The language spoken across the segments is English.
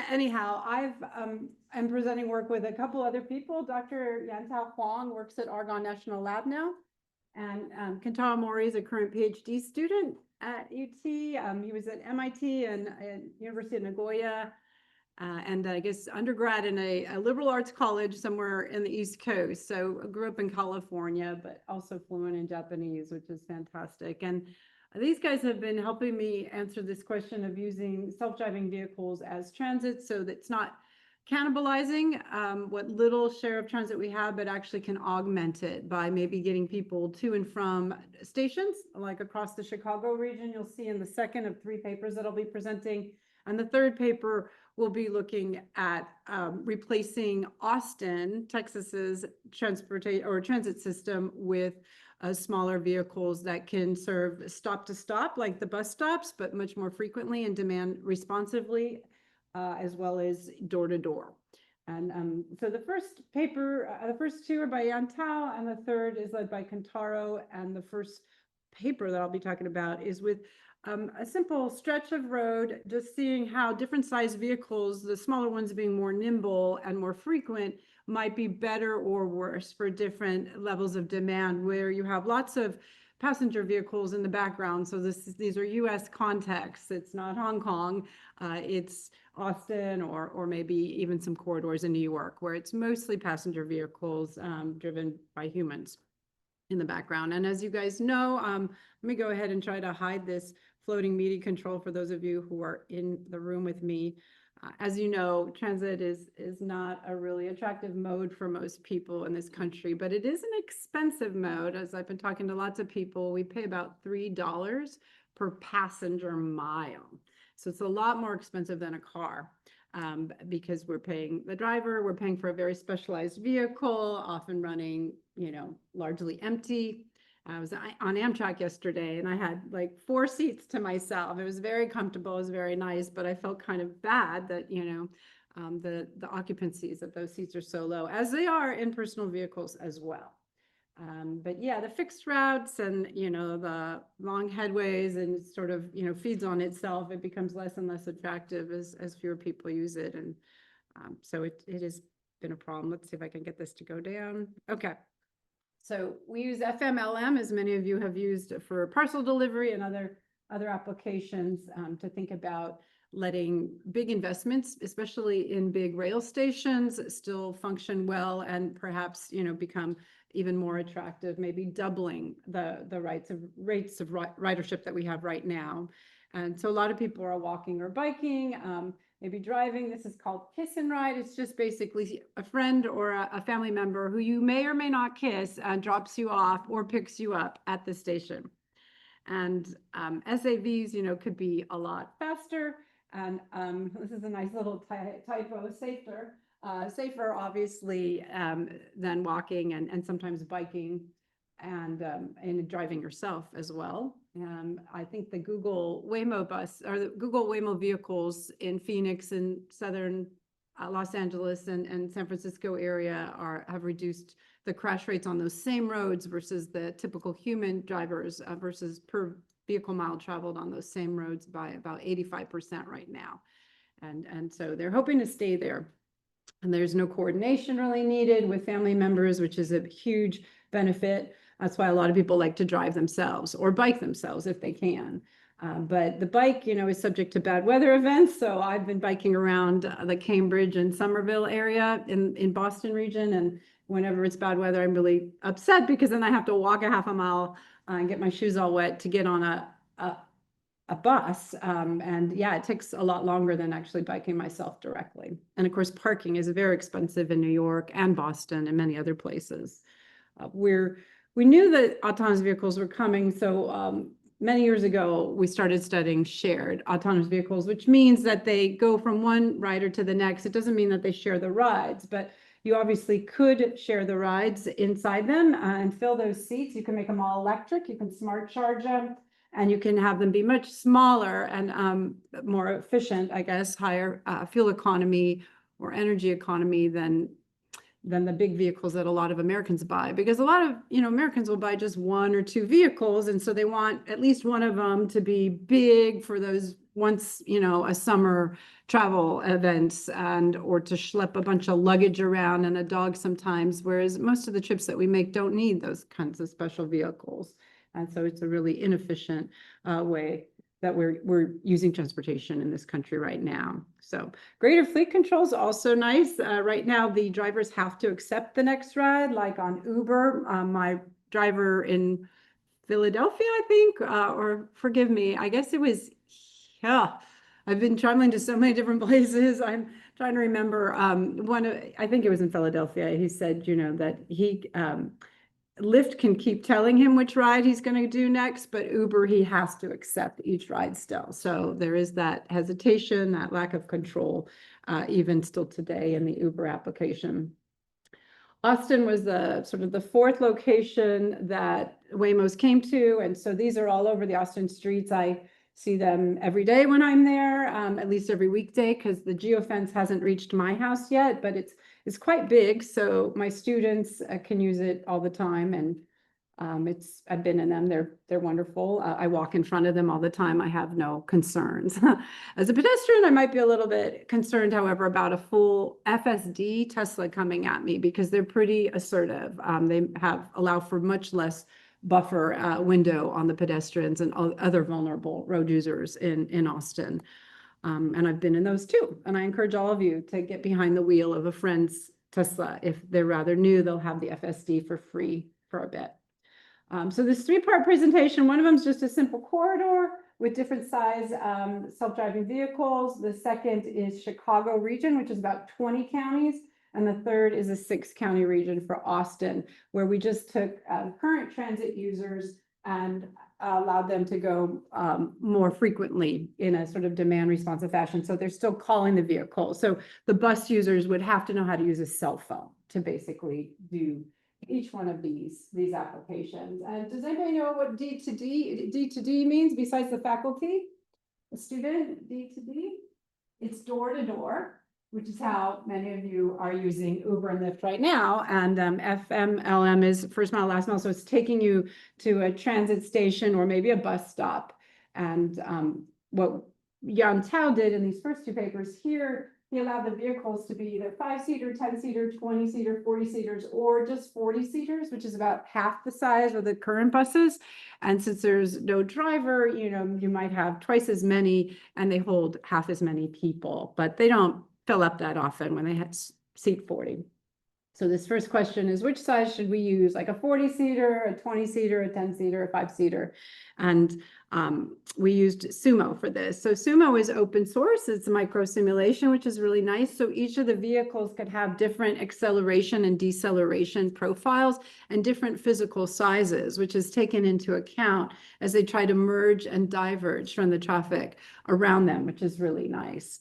Anyhow, I'm presenting work with a couple other people. Dr. Yantao Huang works at Argonne National Lab now, and Kentaro Mori is a current PhD student at UT. He was at MIT and University of Nagoya, and I guess undergrad in a liberal arts college somewhere in the East Coast. So I grew up in California, but also fluent in Japanese, which is fantastic. And these guys have been helping me answer this question of using self-driving vehicles as transit, so that it's not cannibalizing what little share of transit we have, but actually can augment it by maybe getting people to and from stations, like across the Chicago region. You'll see in the second of 3 papers that I'll be presenting. And the third paper will be looking at replacing Austin, Texas's transit system with smaller vehicles that can serve stop to stop, like the bus stops, but much more frequently and demand responsively, as well as door to door. And so the first paper, the first 2 are by Yantao, and the third is led by Kentaro. And the first paper that I'll be talking about is with a simple stretch of road, just seeing how different size vehicles, the smaller ones being more nimble and more frequent, might be better or worse for different levels of demand, where you have lots of passenger vehicles in the background. So these are US contexts. It's not Hong Kong. It's Austin, or maybe even some corridors in New York, where it's mostly passenger vehicles driven by humans in the background. And as you guys know, let me go ahead and try to hide this floating media control for those of you who are in the room with me. As you know, transit is not a really attractive mode for most people in this country, but it is an expensive mode. As I've been talking to lots of people, we pay about $3 per passenger mile. So it's a lot more expensive than a car, because we're paying the driver, we're paying for a very specialized vehicle, often running, largely empty. I was on Amtrak yesterday, and I had like 4 seats to myself. It was very comfortable, it was very nice, but I felt kind of bad that, the occupancies of those seats are so low, as they are in personal vehicles as well. But yeah, the fixed routes and, the long headways, and sort of, feeds on itself, it becomes less and less attractive as fewer people use it. And so it has been a problem. Let's see if I can get this to go down. Okay. So we use FMLM, as many of you have used for parcel delivery and other applications, to think about letting big investments, especially in big rail stations, still function well and perhaps, become even more attractive, maybe doubling the rates of ridership that we have right now. And so a lot of people are walking or biking, maybe driving. This is called kiss and ride. It's just basically a friend or a family member who you may or may not kiss drops you off or picks you up at the station. And SAVs, could be a lot faster. And this is a nice little typo, safer, obviously, than walking and sometimes biking and driving yourself as well. I think the Google Waymo bus, or the Google Waymo vehicles in Phoenix and southern Los Angeles and San Francisco area have reduced the crash rates on those same roads versus the typical human drivers, versus per vehicle mile traveled on those same roads by about 85% right now. And so they're hoping to stay there. And there's no coordination really needed with family members, which is a huge benefit. That's why a lot of people like to drive themselves or bike themselves if they can. But the bike, is subject to bad weather events. So I've been biking around the Cambridge and Somerville area in Boston region. And whenever it's bad weather, I'm really upset, because then I have to walk a half a mile and get my shoes all wet to get on a bus. And yeah, it takes a lot longer than actually biking myself directly. And of course, parking is very expensive in New York and Boston and many other places. We knew that autonomous vehicles were coming. So many years ago, we started studying shared autonomous vehicles, which means that they go from one rider to the next. It doesn't mean that they share the rides, but you obviously could share the rides inside them and fill those seats. You can make them all electric. You can smart charge them, and you can have them be much smaller and more efficient, I guess, higher fuel economy or energy economy than the big vehicles that a lot of Americans buy, because a lot of Americans will buy just 1 or 2 vehicles, and so they want at least one of them to be big for those once, you know, a summer travel events or to schlep a bunch of luggage around and a dog sometimes, whereas most of the trips that we make don't need those kinds of special vehicles. And so it's a really inefficient way that we're using transportation in this country right now. So greater fleet control is also nice. Right now, the drivers have to accept the next ride, like on Uber. My driver in Philadelphia, I think, or forgive me, I guess it was, yeah, I've been traveling to so many different places. I'm trying to remember I think it was in Philadelphia. He said, you know, that Lyft can keep telling him which ride he's going to do next, but Uber, he has to accept each ride still. So there is that hesitation, that lack of control, even still today in the Uber application. Austin was the sort of the fourth location that Waymos came to. And so these are all over the Austin streets. I see them every day when I'm there, at least every weekday, because the geofence hasn't reached my house yet, but it's quite big. So my students can use it all the time. And I've been in them. They're wonderful. I walk in front of them all the time. I have no concerns. As a pedestrian, I might be a little bit concerned, however, about a full FSD Tesla coming at me because they're pretty assertive. They allow for much less buffer window on the pedestrians and other vulnerable road users in Austin. And I've been in those too. And I encourage all of you to get behind the wheel of a friend's Tesla. If they're rather new, they'll have the FSD for free for a bit. So this three-part presentation, one of them is just a simple corridor with different size self-driving vehicles. The second is Chicago region, which is about 20 counties. And the third is a 6-county region for Austin, where we just took current transit users and allowed them to go more frequently in a sort of demand responsive fashion. So they're still calling the vehicle. So the bus users would have to know how to use a cell phone to basically do each one of these applications. And does anybody know what D to D means besides the faculty? A student, D to D? It's door to door, which is how many of you are using Uber and Lyft right now. And FMLM is first mile, last mile. So it's taking you to a transit station or maybe a bus stop. And what Yan Tao did in these first two papers here, he allowed the vehicles to be either 5-seater, 10-seater, 20-seater, 40-seaters, or just 40-seaters, which is about half the size of the current buses. And since there's no driver, you know, you might have twice as many and they hold half as many people, but they don't fill up that often when they had seat 40. So this first question is, which size should we use? Like a 40-seater, a 20-seater, a 10-seater, a 5-seater? And we used Sumo for this. So Sumo is open source. It's a micro simulation, which is really nice. So each of the vehicles could have different acceleration and deceleration profiles and different physical sizes, which is taken into account as they try to merge and diverge from the traffic around them, which is really nice.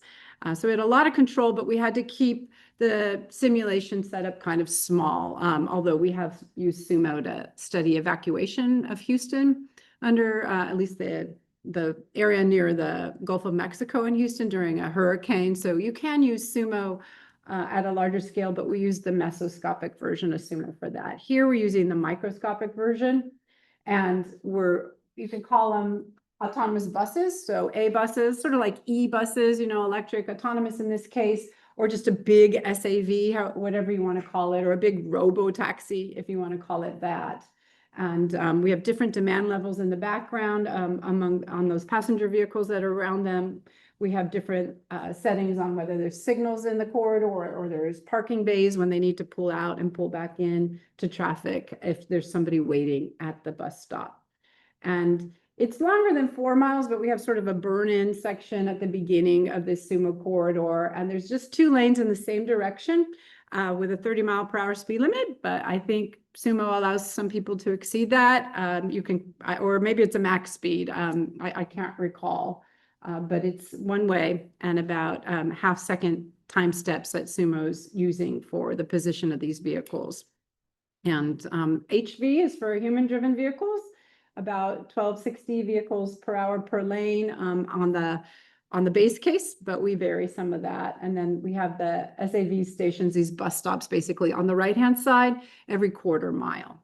So we had a lot of control, but we had to keep the simulation setup kind of small, although we have used Sumo to study evacuation of Houston under at least the area near the Gulf of Mexico in Houston during a hurricane. So you can use Sumo at a larger scale, but we use the mesoscopic version of Sumo for that. Here we're using the microscopic version, and you can call them autonomous buses. So A buses, sort of like E buses, you know, electric, autonomous in this case, or just a big SAV, whatever you want to call it, or a big robo-taxi, if you want to call it that. And we have different demand levels in the background on those passenger vehicles that are around them. We have different settings on whether there's signals in the corridor or there's parking bays when they need to pull out and pull back in to traffic if there's somebody waiting at the bus stop. And it's longer than 4 miles, but we have sort of a burn-in section at the beginning of this Sumo corridor. And there's just 2 lanes in the same direction with a 30-mile-per-hour speed limit. But I think Sumo allows some people to exceed that. You can, or maybe it's a max speed. I can't recall, but it's one way and about half-second time steps that Sumo's using for the position of these vehicles. And HV is for human-driven vehicles. About 1260 vehicles per hour per lane on the base case, but we vary some of that. And then we have the SAV stations, these bus stops basically on the right-hand side every quarter mile.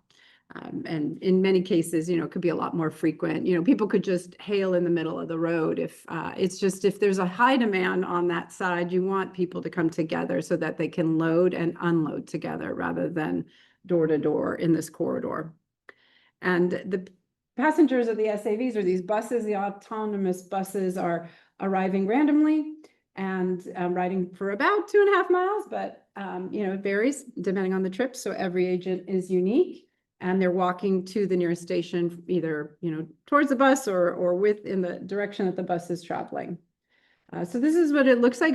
And in many cases, it could be a lot more frequent. People could just hail in the middle of the road. If if there's a high demand on that side, you want people to come together so that they can load and unload together rather than door to door in this corridor. And the passengers of the SAVs or these buses, the autonomous buses, are arriving randomly and riding for about 2.5 miles, but it varies depending on the trip. So every agent is unique. And they're walking to the nearest station, either towards the bus or within the direction that the bus is traveling. So this is what it looks like.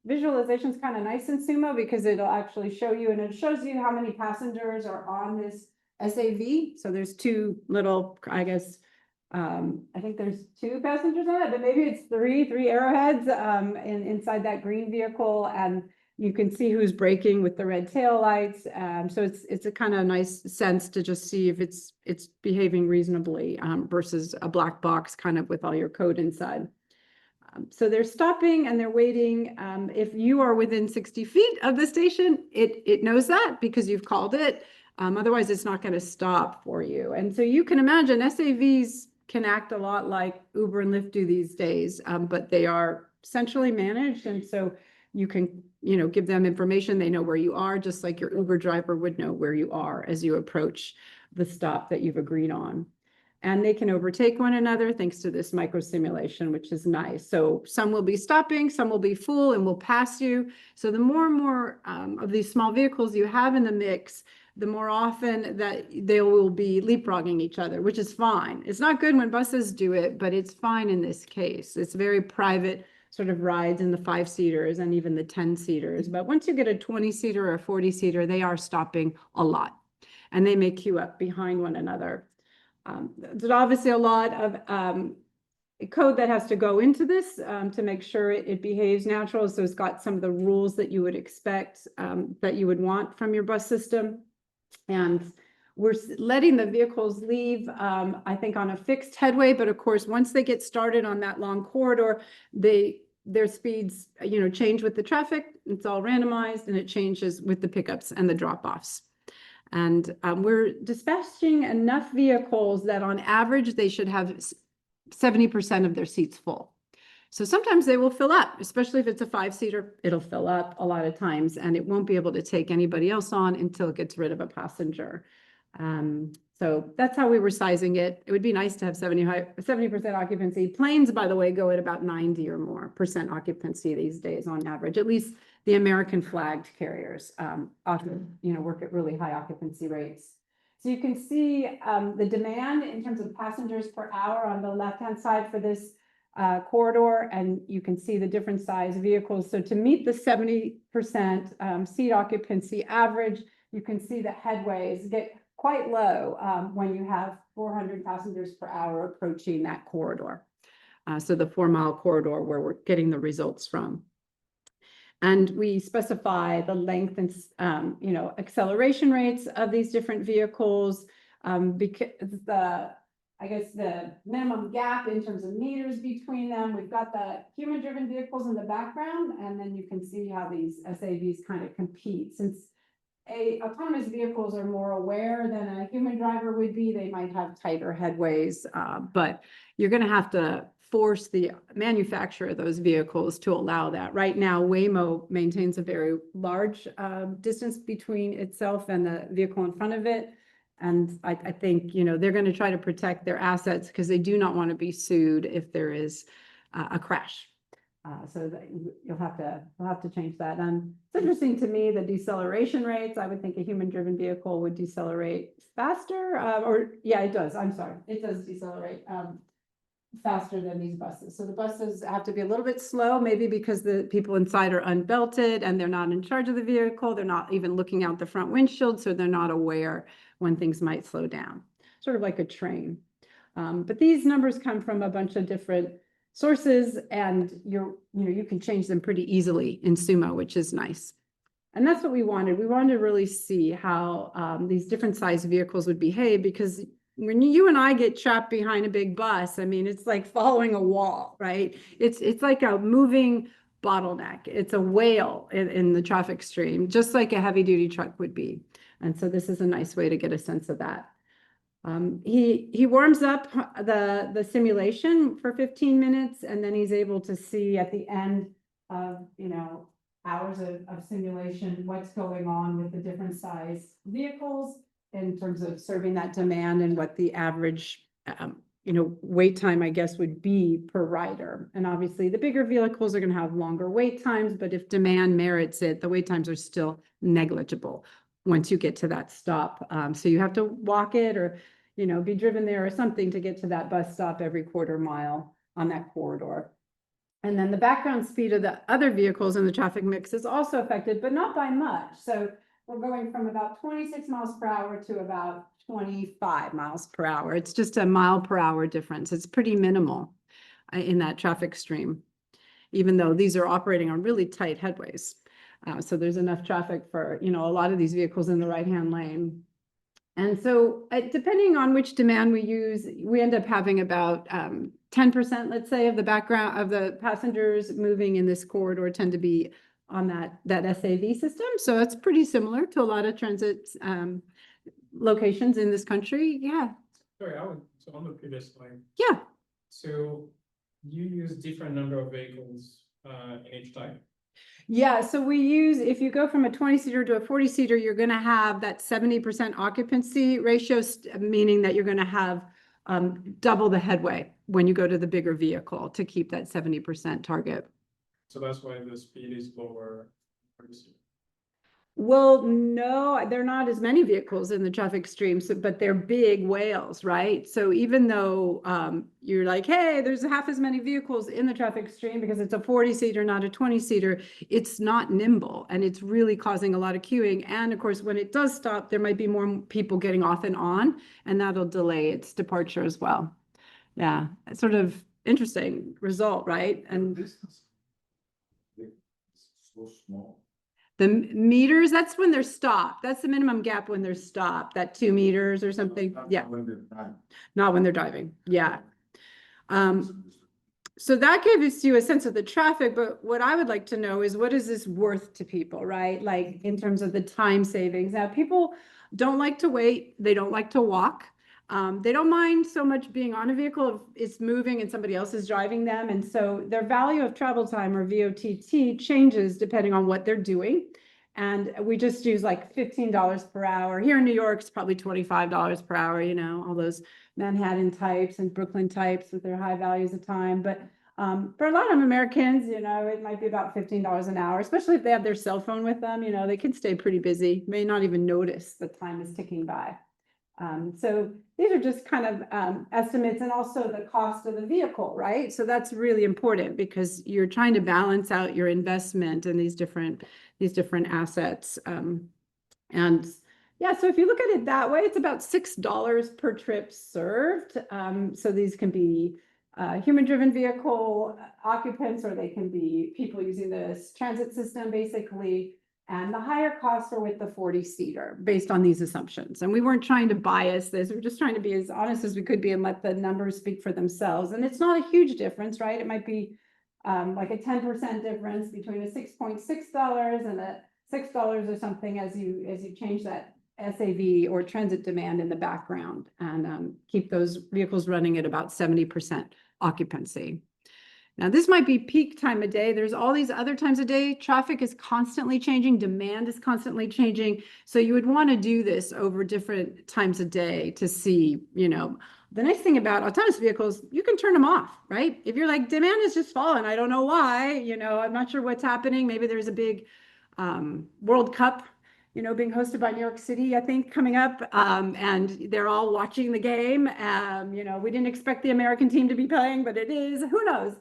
Visualization is kind of nice in Sumo because it'll actually show you, and it shows you how many passengers are on this SAV. So there's two little, I guess, I think there's 2 passengers on it, but maybe it's three arrowheads inside that green vehicle, and you can see who's braking with the red tail lights. So it's a kind of nice sense to just see if it's behaving reasonably versus a black box kind of with all your code inside. So they're stopping and they're waiting. If you are within 60 feet of the station, it knows that because you've called it. Otherwise, it's not going to stop for you. And so you can imagine SAVs can act a lot like Uber and Lyft do these days, but they are centrally managed. And so you can, give them information. They know where you are, just like your Uber driver would know where you are as you approach the stop that you've agreed on. And they can overtake one another thanks to this microsimulation, which is nice. So some will be stopping, some will be full and will pass you. So the more and more of these small vehicles you have in the mix, the more often that they will be leapfrogging each other, which is fine. It's not good when buses do it, but it's fine in this case. It's very private sort of rides in the 5-seaters and even the 10-seaters. But once you get a 20-seater or a 40-seater, they are stopping a lot and they may queue up behind one another. There's obviously a lot of code that has to go into this to make sure it behaves natural. So it's got some of the rules that you would expect, that you would want from your bus system. And we're letting the vehicles leave, I think, on a fixed headway. But of course, once they get started on that long corridor, their speeds, change with the traffic. It's all randomized and it changes with the pickups and the drop-offs. And we're dispatching enough vehicles that on average, they should have 70% of their seats full. So sometimes they will fill up, especially if it's a 5-seater, it'll fill up a lot of times and it won't be able to take anybody else on until it gets rid of a passenger. So that's how we were sizing it. It would be nice to have 70% occupancy. Planes, by the way, go at about 90% or more occupancy these days on average. At least the American flagged carriers often, work at really high occupancy rates. So you can see the demand in terms of passengers per hour on the left-hand side for this corridor, and you can see the different size vehicles. So to meet the 70% seat occupancy average, you can see the headways get quite low when you have 400 passengers per hour approaching that corridor. So the 4-mile corridor where we're getting the results from. And we specify the length and, acceleration rates of these different vehicles because I guess the minimum gap in terms of meters between them. We've got the human-driven vehicles in the background, and then you can see how these SAVs kind of compete. Since autonomous vehicles are more aware than a human driver would be, they might have tighter headways, but you're going to have to force the manufacturer of those vehicles to allow that. Right now, Waymo maintains a very large distance between itself and the vehicle in front of it. And I think, they're going to try to protect their assets because they do not want to be sued if there is a crash. So that you'll have to change that. It's interesting to me, the deceleration rates. I would think a human-driven vehicle would decelerate faster, it does. I'm sorry. It does decelerate faster than these buses. So the buses have to be a little bit slow, maybe because the people inside are unbelted and they're not in charge of the vehicle. They're not even looking out the front windshield, so they're not aware when things might slow down, sort of like a train. But these numbers come from a bunch of different sources, and you can change them pretty easily in Sumo, which is nice. And that's what we wanted. We wanted to really see how these different size vehicles would behave, because when you and I get trapped behind a big bus, I mean, it's like following a wall, right? It's like a moving bottleneck. It's a whale in the traffic stream, just like a heavy duty truck would be. And so this is a nice way to get a sense of that. He warms up the simulation for 15 minutes, and then he's able to see at the end of, hours of simulation, what's going on with the different size vehicles in terms of serving that demand and what the average, wait time, I guess, would be per rider. And obviously the bigger vehicles are going to have longer wait times, but if demand merits it, the wait times are still negligible once you get to that stop. So you have to walk it or, be driven there or something to get to that bus stop every quarter mile on that corridor. And then the background speed of the other vehicles in the traffic mix is also affected, but not by much. So we're going from about 26 miles per hour to about 25 miles per hour. It's just a mile per hour difference. It's pretty minimal in that traffic stream, even though these are operating on really tight headways. So there's enough traffic for, a lot of these vehicles in the right-hand lane. And so depending on which demand we use, we end up having about 10%, let's say, of the background of the passengers moving in this corridor tend to be on that SAV system. So it's pretty similar to a lot of transit locations in this country. Yeah. Sorry, so on the previous slide. Yeah. So you use different number of vehicles in each type? Yeah, so we use, if you go from a 20-seater to a 40-seater, you're going to have that 70% occupancy ratio, meaning that you're going to have double the headway when you go to the bigger vehicle to keep that 70% target. So that's why the speed is lower. Well, no, they're not as many vehicles in the traffic stream, but they're big whales, right? So even though you're like, hey, there's half as many vehicles in the traffic stream because it's a 40-seater, not a 20-seater, it's not nimble and it's really causing a lot of queuing. And of course, when it does stop, there might be more people getting off and on, and that'll delay its departure as well. Yeah, it's sort of interesting result, right? And distance is so small. the meters, that's when they're stopped. That's the minimum gap when they're stopped, that 2 meters or something. Yeah, not when they're driving. Yeah. So that gives you a sense of the traffic, but what I would like to know is what is this worth to people, right? Like in terms of the time savings. Now, people don't like to wait. They don't like to walk. They don't mind so much being on a vehicle if it's moving and somebody else is driving them. And so their value of travel time, or VOTT, changes depending on what they're doing. And we just use like $15 per hour. Here in New York, it's probably $25 per hour, all those Manhattan types and Brooklyn types with their high values of time. But for a lot of Americans, it might be about $15 an hour, especially if they have their cell phone with them. They can stay pretty busy, may not even notice the time is ticking by. So these are just kind of estimates, and also the cost of the vehicle, right? So that's really important because you're trying to balance out your investment in these different assets. And yeah, so if you look at it that way, it's about $6 per trip served. So these can be human-driven vehicle occupants, or they can be people using this transit system, basically. And the higher costs are with the 40-seater based on these assumptions. And we weren't trying to bias this. We're just trying to be as honest as we could be and let the numbers speak for themselves. And it's not a huge difference, right? It might be like a 10% difference between a $6.6 and a $6 or something as you change that SAV or transit demand in the background, and keep those vehicles running at about 70% occupancy. Now, this might be peak time of day. There's all these other times of day. Traffic is constantly changing. Demand is constantly changing. So you would want to do this over different times of day to see, the nice thing about autonomous vehicles, you can turn them off, right? If you're like, demand is just falling, I don't know why, I'm not sure what's happening. Maybe there's a big World Cup, being hosted by New York City, I think, coming up, and they're all watching the game. We didn't expect the American team to be playing, but it is. Who knows?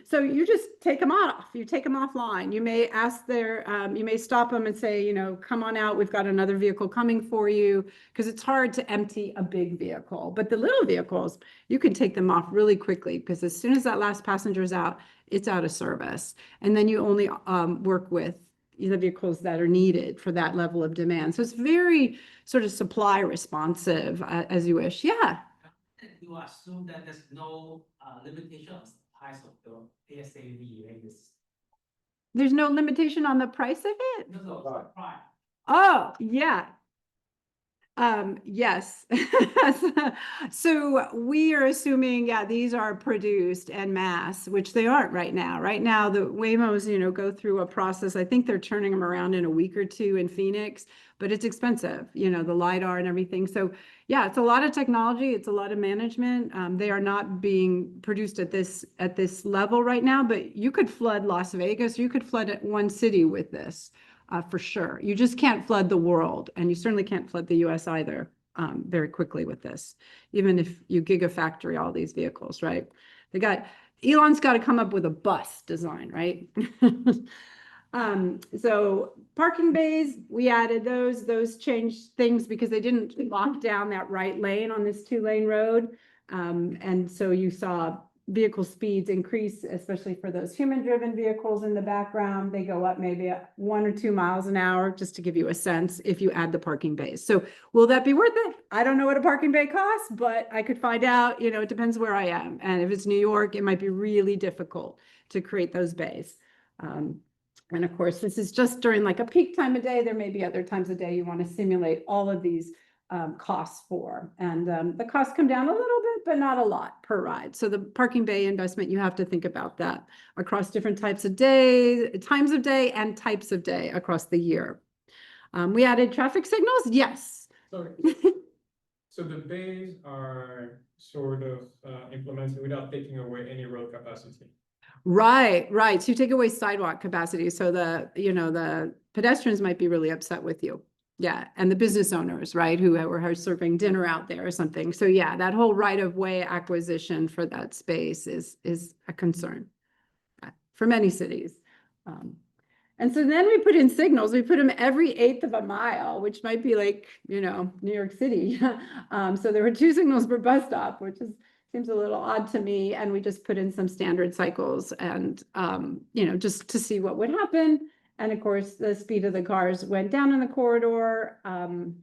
So you just take them off. You take them offline. You may ask you may stop them and say, come on out. We've got another vehicle coming for you, because it's hard to empty a big vehicle. But the little vehicles, you can take them off really quickly, because as soon as that last passenger is out, it's out of service. And then you only work with the vehicles that are needed for that level of demand. So it's very sort of supply responsive, as you wish. Yeah. You assume that there's no limitation on the price of the SAV, right? There's no limitation on the price of it? No, price. Oh, yeah. Yes. So we are assuming, yeah, these are produced en masse, which they aren't right now. Right now, the Waymos, go through a process. I think they're turning them around in a week or two in Phoenix, but it's expensive, the LiDAR and everything. So yeah, it's a lot of technology. It's a lot of management. They are not being produced at this level right now, but you could flood Las Vegas. You could flood one city with this. For sure. You just can't flood the world, and you certainly can't flood the US either very quickly with this, even if you gigafactory all these vehicles, right? Elon's got to come up with a bus design, right? So parking bays, we added those changed things because they didn't lock down that right lane on this 2-lane road. And so you saw vehicle speeds increase, especially for those human-driven vehicles in the background. They go up maybe 1 or 2 miles an hour, just to give you a sense, if you add the parking bays. So will that be worth it? I don't know what a parking bay costs, but I could find out. It depends where I am. And if it's New York, it might be really difficult to create those bays. And of course, this is just during like a peak time of day. There may be other times of day you want to simulate all of these costs for. And the costs come down a little bit, but not a lot per ride. So the parking bay investment, you have to think about that across different times of day and types of day across the year. We added traffic signals. Yes. Sorry. So the bays are sort of implemented without taking away any road capacity. Right. So you take away sidewalk capacity. So the pedestrians might be really upset with you. Yeah. And the business owners, right, who are serving dinner out there or something. So yeah, that whole right of way acquisition for that space is a concern for many cities. And so then we put in signals. We put them every 1/8 of a mile, which might be like, New York City. So there were 2 signals per bus stop, which seems a little odd to me. And we just put in some standard cycles and, just to see what would happen. And of course, the speed of the cars went down in the corridor. I'm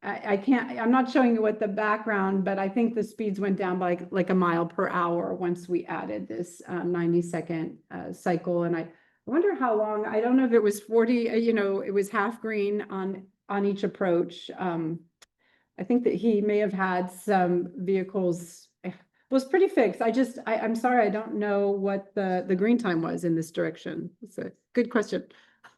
not showing you what the background, but I think the speeds went down by like a mile per hour once we added this 90-second cycle. And I wonder how long. I don't know if it was 40, it was half green on each approach. I think that he may have had some vehicles. It was pretty fixed. I'm sorry, I don't know what the green time was in this direction. It's a good question.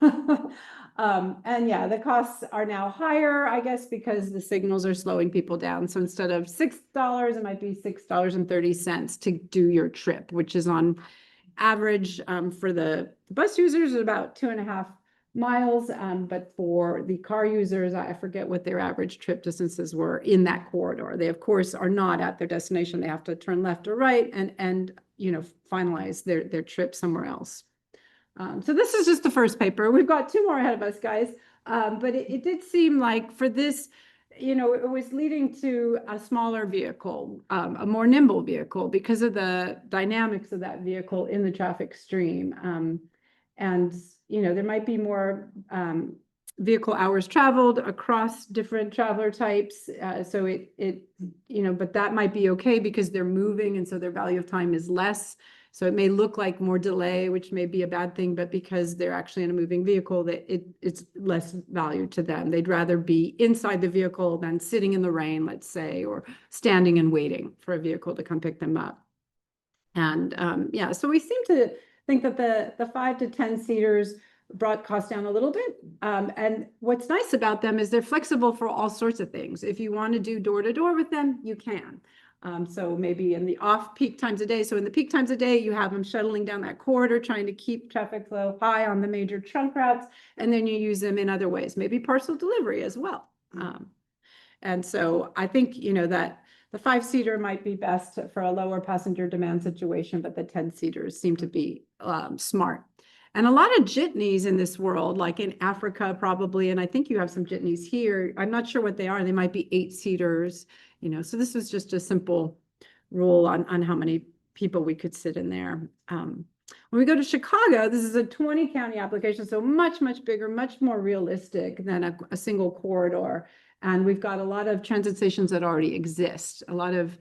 And yeah, the costs are now higher, I guess, because the signals are slowing people down. So instead of $6, it might be $6.30 to do your trip, which is on average for the bus users about 2.5 miles. But for the car users, I forget what their average trip distances were in that corridor. They, of course, are not at their destination. They have to turn left or right and finalize their trip somewhere else. So this is just the first paper. We've got 2 more ahead of us, guys. But it did seem like for this, it was leading to a smaller vehicle, a more nimble vehicle because of the dynamics of that vehicle in the traffic stream. And, there might be more vehicle hours traveled across different traveler types. So but that might be okay because they're moving and so their value of time is less. So it may look like more delay, which may be a bad thing, but because they're actually in a moving vehicle, that it's less value to them. They'd rather be inside the vehicle than sitting in the rain, let's say, or standing and waiting for a vehicle to come pick them up. And yeah, so we seem to think that the 5 to 10 seaters brought costs down a little bit. And what's nice about them is they're flexible for all sorts of things. If you want to do door to door with them, you can. So maybe in the off-peak times of day. So in the peak times of day, you have them shuttling down that corridor, trying to keep traffic flow high on the major trunk routes. And then you use them in other ways, maybe parcel delivery as well. And so I think, that the 5-seater might be best for a lower passenger demand situation, but the 10-seaters seem to be smart. And a lot of jitneys in this world, like in Africa probably, and I think you have some jitneys here. I'm not sure what they are. They might be 8-seaters. So this was just a simple rule on how many people we could sit in there. When we go to Chicago, this is a 20-county application, so much, much bigger, much more realistic than a single corridor. And we've got a lot of transit stations that already exist, a lot of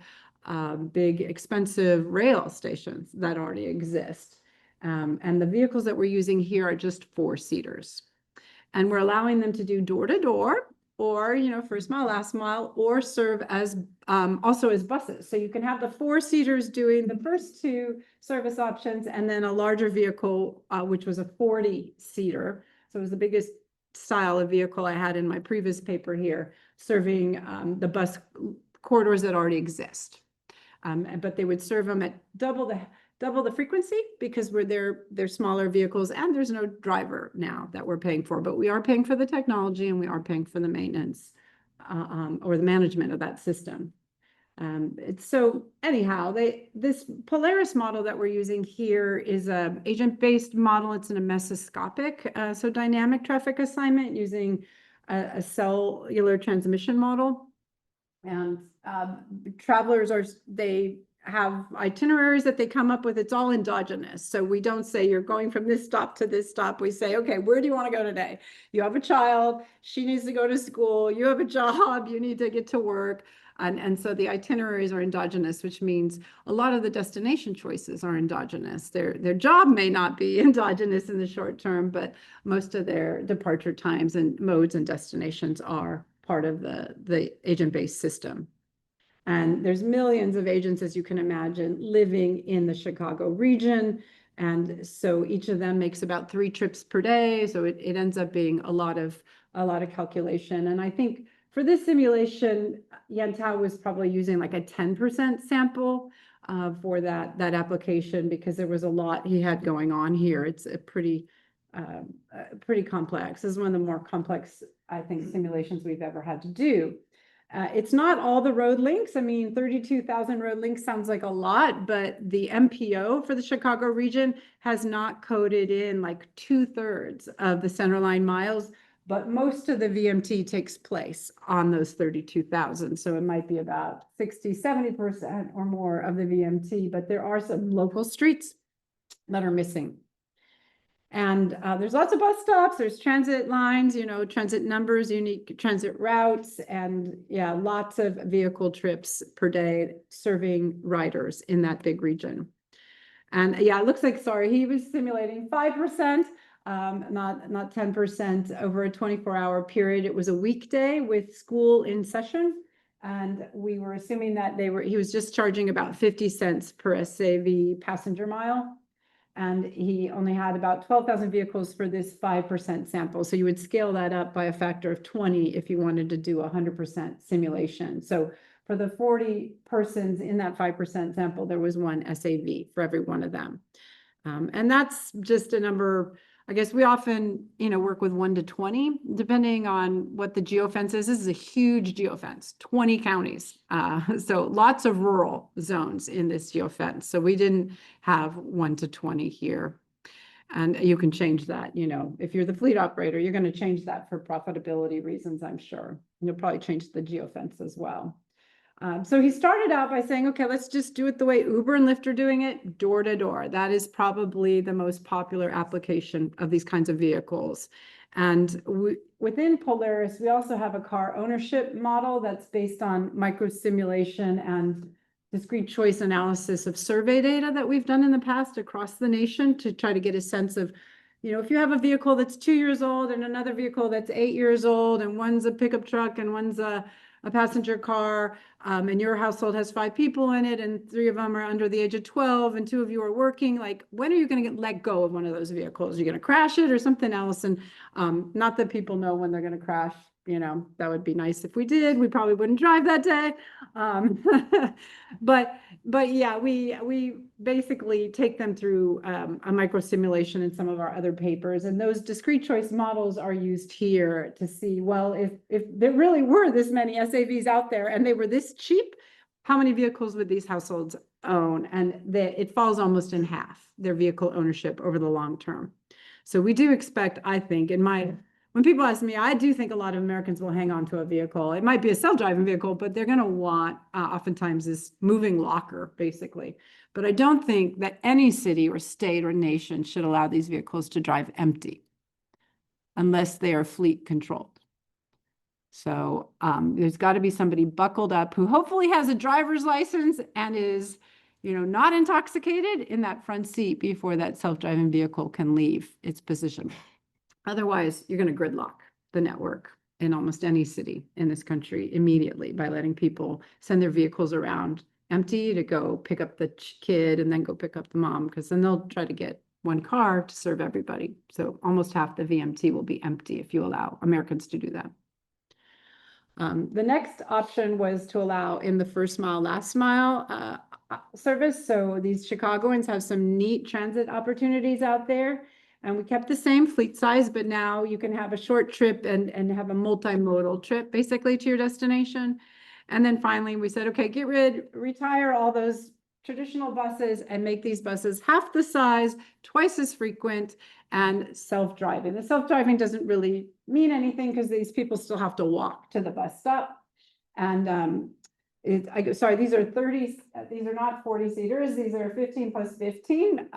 big, expensive rail stations that already exist. And the vehicles that we're using here are just 4-seaters. And we're allowing them to do door-to-door or, first mile, last mile, or serve as also as buses. So you can have the 4-seaters doing the first 2 service options, and then a larger vehicle, which was a 40-seater. So it was the biggest style of vehicle I had in my previous paper here, serving the bus corridors that already exist. But they would serve them at double the frequency, because they're smaller vehicles, and there's no driver now that we're paying for, but we are paying for the technology, and we are paying for the maintenance or the management of that system. So anyhow, this Polaris model that we're using here is a agent-based model. It's in a mesoscopic, so dynamic traffic assignment using a cellular transmission model. And travelers they have itineraries that they come up with. It's all endogenous. So we don't say you're going from this stop to this stop. We say, okay, where do you want to go today? You have a child, she needs to go to school, you have a job, you need to get to work. And so the itineraries are endogenous, which means a lot of the destination choices are endogenous. Their job may not be endogenous in the short term, but most of their departure times and modes and destinations are part of the agent-based system. And there's millions of agents, as you can imagine, living in the Chicago region. And so each of them makes about 3 trips per day. So it ends up being a lot of calculation. And I think for this simulation, Yantao was probably using like a 10% sample for that application, because there was a lot he had going on here. It's a pretty complex. This is one of the more complex, I think, simulations we've ever had to do. It's not all the road links. I mean, 32,000 road links sounds like a lot, but the MPO for the Chicago region has not coded in like 2/3 of the centerline miles, but most of the VMT takes place on those 32,000. So it might be about 60–70% or more of the VMT, but there are some local streets that are missing. And there's lots of bus stops, there's transit lines, transit numbers, unique transit routes, and yeah, lots of vehicle trips per day serving riders in that big region. And yeah, it looks like, sorry, he was simulating 5%, not 10% over a 24-hour period. It was a weekday with school in session. And we were assuming that he was just charging about 50 cents per SAV passenger mile. And he only had about 12,000 vehicles for this 5% sample. So you would scale that up by a factor of 20 if you wanted to do 100% simulation. So for the 40 persons in that 5% sample, there was 1 SAV for every one of them. And that's just a number. I guess we often, work with 1 to 20, depending on what the geofence is. This is a huge geofence, 20 counties. So lots of rural zones in this geofence. So we didn't have 1 to 20 here. And you can change that, if you're the fleet operator, you're going to change that for profitability reasons, I'm sure. You'll probably change the geofence as well. So he started out by saying, okay, let's just do it the way Uber and Lyft are doing it, door to door. That is probably the most popular application of these kinds of vehicles. And within Polaris, we also have a car ownership model that's based on microsimulation and discrete choice analysis of survey data that we've done in the past across the nation to try to get a sense of, if you have a vehicle that's 2 years old and another vehicle that's 8 years old, and one's a pickup truck and one's a passenger car, and your household has 5 people in it, and 3 of them are under the age of 12, and 2 of you are working, like, when are you going to let go of one of those vehicles? Are you going to crash it or something else? And not that people know when they're going to crash. That would be nice if we did. We probably wouldn't drive that day. But yeah, we basically take them through a micro simulation in some of our other papers, and those discrete choice models are used here to see, well, if there really were this many SAVs out there and they were this cheap, how many vehicles would these households own? And it falls almost in half, their vehicle ownership over the long term. So we do expect, I think, when people ask me, I do think a lot of Americans will hang on to a vehicle. It might be a self-driving vehicle, but they're going to want oftentimes this moving locker, basically. But I don't think that any city or state or nation should allow these vehicles to drive empty unless they are fleet controlled. So there's got to be somebody buckled up who hopefully has a driver's license and is, not intoxicated in that front seat before that self-driving vehicle can leave its position. Otherwise, you're going to gridlock the network in almost any city in this country immediately by letting people send their vehicles around empty to go pick up the kid and then go pick up the mom, because then they'll try to get one car to serve everybody. So almost half the VMT will be empty if you allow Americans to do that. The next option was to allow in the first mile, last mile service. So these Chicagoans have some neat transit opportunities out there. And we kept the same fleet size, but now you can have a short trip and have a multimodal trip basically to your destination. And then finally we said, okay, retire all those traditional buses and make these buses half the size, twice as frequent, and self-driving. The self-driving doesn't really mean anything because these people still have to walk to the bus stop. And sorry, these are 30, these are not 40-seaters, these are 15 plus 15.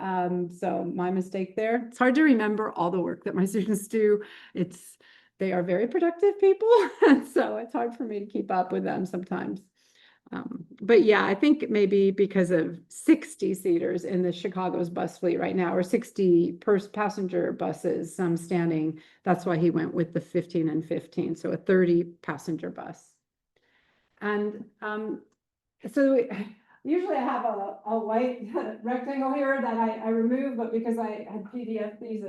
So my mistake there. It's hard to remember all the work that my students do. They are very productive people, and so it's hard for me to keep up with them sometimes. But yeah, I think maybe because of 60-seaters in the Chicago's bus fleet right now, or 60 passenger buses, some standing, that's why he went with the 15 and 15, so a 30-passenger bus. And so usually I have a white rectangle here that I remove, but because I had PDF these,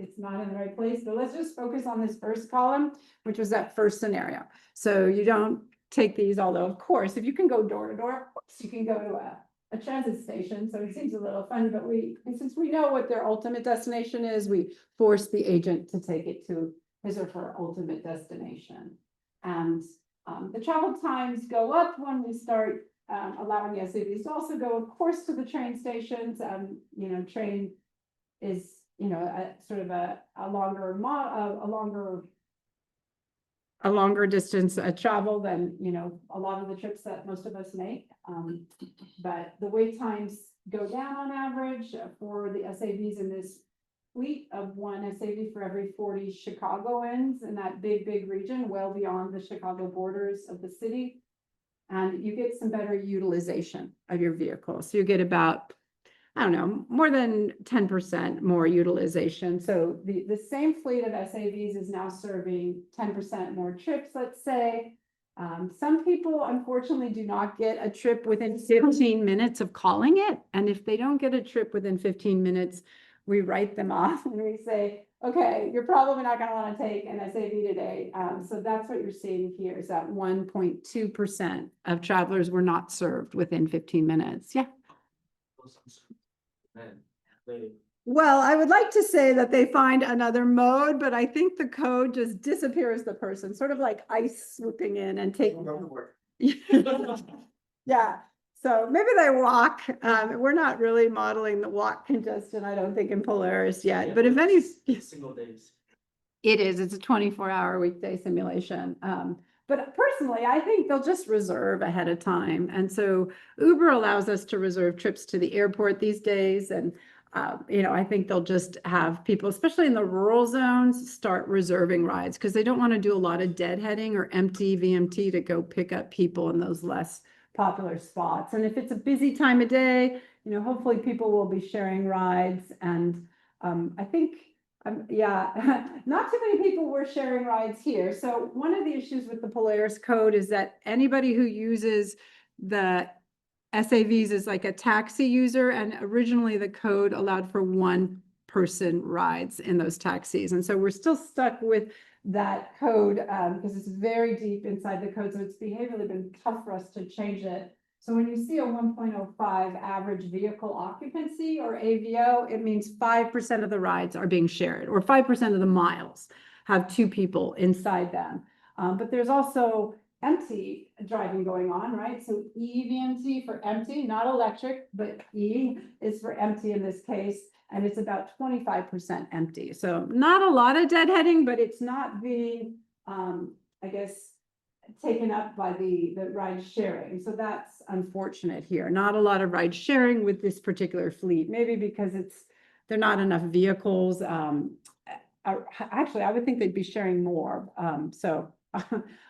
it's not in the right place. So let's just focus on this first column, which was that first scenario. So you don't take these, although of course, if you can go door to door, of course you can go to a transit station. So it seems a little funny, but since we know what their ultimate destination is, we force the agent to take it to his or her ultimate destination. And the travel times go up when we start allowing the SAVs to also go, of course, to the train stations. Train is, sort of a longer distance travel than, a lot of the trips that most of us make. But the wait times go down on average for the SAVs in this fleet of one SAV for every 40 Chicagoans in that big region, well beyond the Chicago borders of the city. And you get some better utilization of your vehicle. So you get about, I don't know, more than 10% more utilization. So the same fleet of SAVs is now serving 10% more trips, let's say. Some people, unfortunately, do not get a trip within 15 minutes of calling it. And if they don't get a trip within 15 minutes, we write them off and we say, okay, you're probably not going to want to take an SAV today. So that's what you're seeing here is that 1.2% of travelers were not served within 15 minutes. Yeah. Well, I would like to say that they find another mode, but I think the code just disappears the person, sort of like ice swooping in and taking them. Yeah. So maybe they walk. We're not really modeling the walk congestion, I don't think, in Polaris yet. But if any single days. It is. It's a 24-hour weekday simulation. But personally, I think they'll just reserve ahead of time. And so Uber allows us to reserve trips to the airport these days. And, I think they'll just have people, especially in the rural zones, start reserving rides because they don't want to do a lot of deadheading or empty VMT to go pick up people in those less popular spots. And if it's a busy time of day, hopefully people will be sharing rides. And I think not too many people were sharing rides here. So one of the issues with the Polaris code is that anybody who uses the SAVs is like a taxi user, and originally the code allowed for one person rides in those taxis. And so we're still stuck with that code because it's very deep inside the code. So it's behaviorally been tough for us to change it. So when you see a 1.05 average vehicle occupancy or AVO, it means 5% of the rides are being shared, or 5% of the miles have two people inside them. But there's also empty driving going on, right? So EVMT for empty, not electric, but E is for empty in this case. And it's about 25% empty. So not a lot of deadheading, but it's not being, taken up by the ride sharing. So that's unfortunate here. Not a lot of ride sharing with this particular fleet, maybe because there are not enough vehicles. Actually, I would think they'd be sharing more. So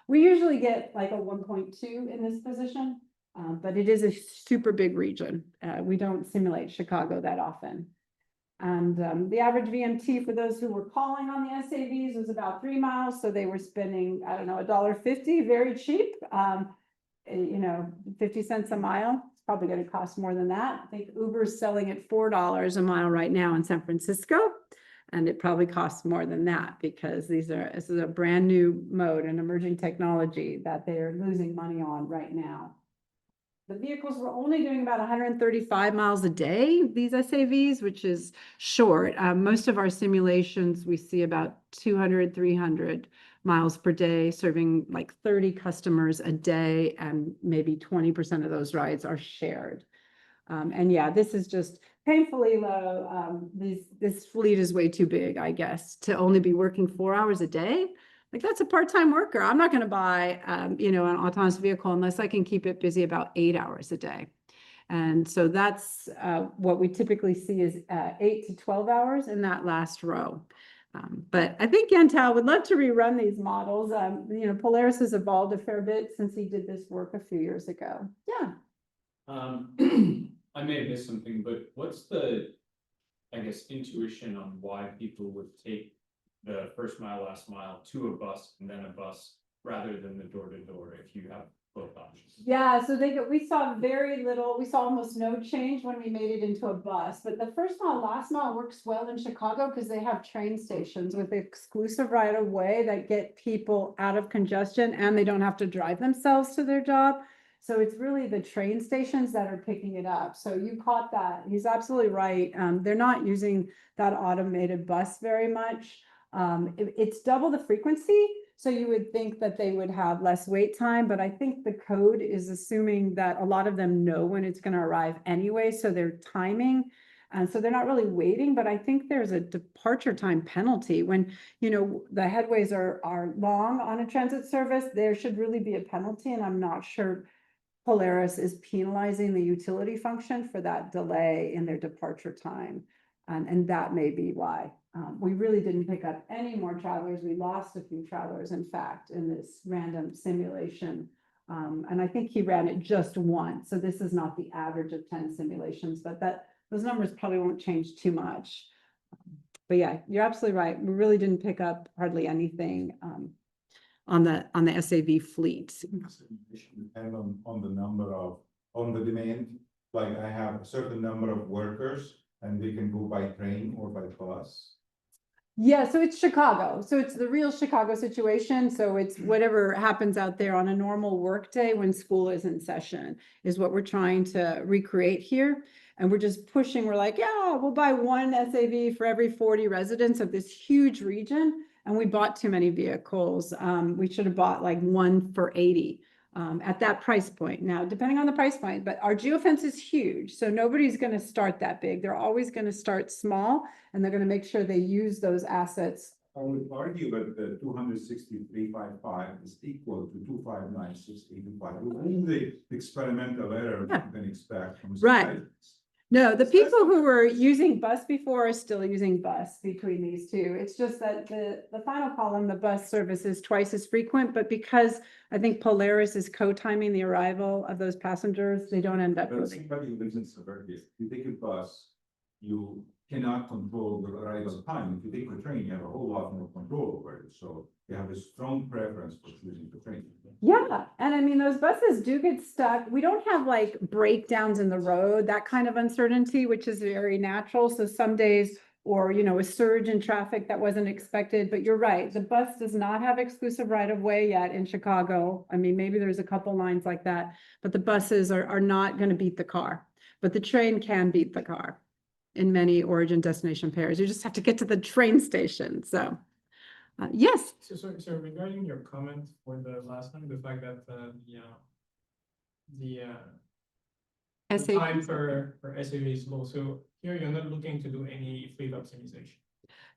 we usually get like a 1.2 in this position, but it is a super big region. We don't simulate Chicago that often. And the average VMT for those who were calling on the SAVs was about 3 miles, so they were spending, I don't know, $1.50, very cheap. You know, 50 cents a mile. It's probably going to cost more than that. I think Uber's selling at $4 a mile right now in San Francisco. And it probably costs more than that because this is a brand new mode, an emerging technology that they're losing money on right now. The vehicles were only doing about 135 miles a day, these SAVs, which is short. Most of our simulations, we see about 200, 300 miles per day, serving like 30 customers a day, and maybe 20% of those rides are shared. And yeah, this is just painfully low. This fleet is way too big, I guess, to only be working 4 hours a day. Like that's a part-time worker. I'm not going to buy, you know, an autonomous vehicle unless I can keep it busy about 8 hours a day. And so that's what we typically see is 8 to 12 hours in that last row. But I think Yantal would love to rerun these models. You know, Polaris has evolved a fair bit since he did this work a few years ago. Yeah. I may have missed something, but what's the, I guess, intuition on why people would take the first mile, last mile to a bus and then a bus rather than the door to door if you have both options? Yeah, so we saw very little, we saw almost no change when we made it into a bus, but the first mile, last mile works well in Chicago because they have train stations with exclusive right of way that get people out of congestion and they don't have to drive themselves to their job. So it's really the train stations that are picking it up. So you caught that. He's absolutely right. They're not using that automated bus very much. It's double the frequency. So you would think that they would have less wait time, but I think the code is assuming that a lot of them know when it's going to arrive anyway. So they're timing. And so they're not really waiting, but I think there's a departure time penalty when, you know, the headways are long on a transit service. There should really be a penalty. And I'm not sure Polaris is penalizing the utility function for that delay in their departure time. And that may be why. We really didn't pick up any more travelers. We lost a few travelers, in fact, in this random simulation. And I think he ran it just once. So this is not the average of 10 simulations, but those numbers probably won't change too much. But yeah, you're absolutely right. We really didn't pick up hardly anything on the SAV fleet. Depend on the number of, on the demand, like I have a certain number of workers and they can go by train or by bus. Yeah, so it's Chicago. So it's the real Chicago situation. So it's whatever happens out there on a normal work day when school is in session is what we're trying to recreate here. And we're just pushing, we're like, yeah, we'll buy one SAV for every 40 residents of this huge region. And we bought too many vehicles. We should have bought like one for 80 at that price point. Now, depending on the price point, but our geofence is huge. So nobody's going to start that big. They're always going to start small and they're going to make sure they use those assets. I would argue that the 263.55 is equal to 259.685. With the experimental error you can expect from Right. No, the people who were using bus before are still using bus between these two. It's just that the final column, the bus service is twice as frequent, but because I think Polaris is co-timing the arrival of those passengers, they don't end up But really. somebody who lives in suburbia, if you take a bus, you cannot control the arrival time. If you take the train, you have a whole lot more control over it. So you have a strong preference for choosing the train. Yeah, and I mean, those buses do get stuck. We don't have like breakdowns in the road, that kind of uncertainty, which is very natural. So some days, or, you know, a surge in traffic that wasn't expected, but you're right. The bus does not have exclusive right of way yet in Chicago. I mean, maybe there's a couple lines like that, but the buses are not going to beat the car, but the train can beat the car in many origin destination pairs. You just have to get to the train station. So yes. So regarding your comment for the last time, the fact that the time for SAV is low. So here you're not looking to do any fleet optimization.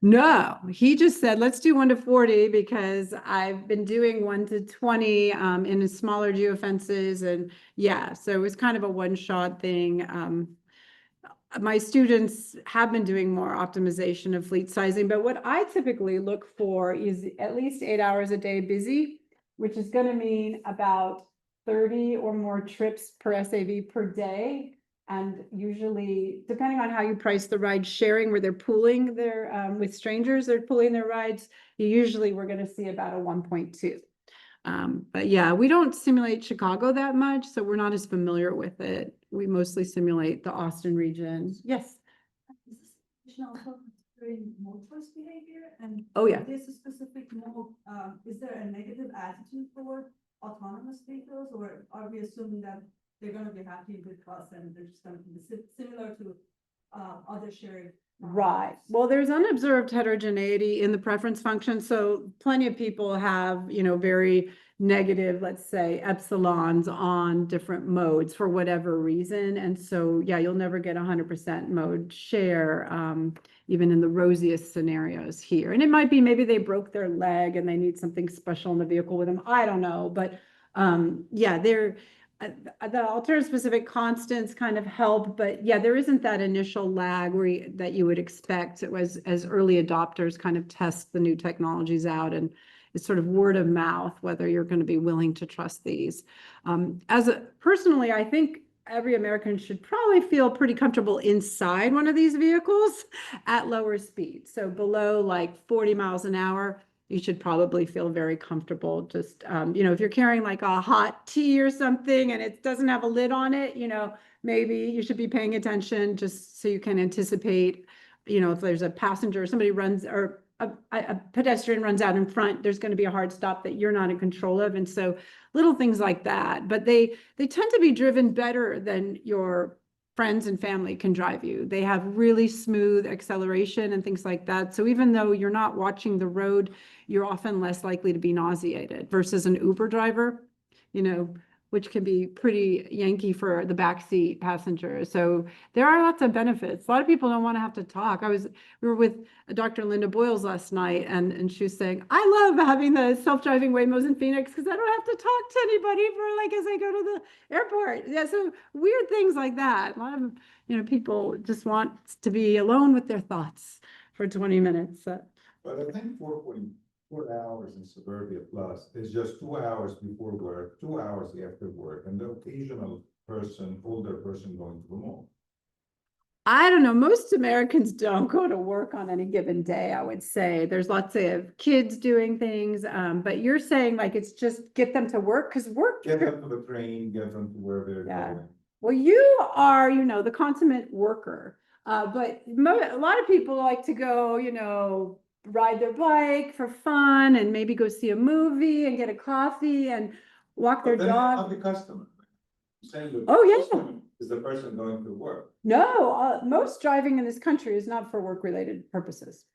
No, he just said, let's do 1 to 40 because I've been doing 1 to 20 in smaller geofences. And yeah, so it was kind of a one-shot thing. My students have been doing more optimization of fleet sizing, but what I typically look for is at least 8 hours a day busy, which is going to mean about 30 or more trips per SAV per day. And usually, depending on how you price the ride sharing, where they're pooling their, with strangers, they're pooling their rides, usually we're gonna see about a 1.2. But yeah, we don't simulate Chicago that much, so we're not as familiar with it. We mostly simulate the Austin region. Yes. Is this also considering motorist behavior and? Oh, yeah. This is specific mode, is there a negative attitude toward autonomous vehicles, or are we assuming that they're gonna be happy with us and they're just gonna be similar to, other shared? Right. Well, there's unobserved heterogeneity in the preference function. So plenty of people have, very negative, let's say, epsilons on different modes for whatever reason. And so, yeah, you'll never get 100% mode share, even in the rosiest scenarios here. And it might be maybe they broke their leg and they need something special in the vehicle with them. I don't know. But yeah, the alternative specific constants kind of help, but yeah, there isn't that initial lag that you would expect. It was as early adopters kind of test the new technologies out, and it's sort of word of mouth whether you're going to be willing to trust these. Personally, I think every American should probably feel pretty comfortable inside one of these vehicles at lower speeds. So below like 40 miles an hour, you should probably feel very comfortable. Just, if you're carrying like a hot tea or something and it doesn't have a lid on it, maybe you should be paying attention just so you can anticipate, if there's a passenger, somebody runs or a pedestrian runs out in front, there's going to be a hard stop that you're not in control of. And so little things like that, but they tend to be driven better than your friends and family can drive you. They have really smooth acceleration and things like that. So even though you're not watching the road, you're often less likely to be nauseated versus an Uber driver, which can be pretty Yankee for the backseat passenger. So there are lots of benefits. A lot of people don't want to have to talk. We were with Dr. Linda Boyles last night, and she was saying, I love having the self-driving Waymos in Phoenix because I don't have to talk to anybody as I go to the airport. Yeah, so weird things like that. A lot of, people just want to be alone with their thoughts for 20 minutes. But I think 4 hours in Suburbia Plus is just 2 hours before work, 2 hours after work, and the occasional older person going to the mall. I don't know. Most Americans don't go to work on any given day, I would say. There's lots of kids doing things, but you're saying like it's just get them to work because work. Get them to the train, get them to where they're going. Well, you are, the consummate worker, but a lot of people like to go, ride their bike for fun and maybe go see a movie and get a coffee and walk their dog. Not the customer. Oh, yeah. Is the person going to work? No, most driving in this country is not for work-related purposes.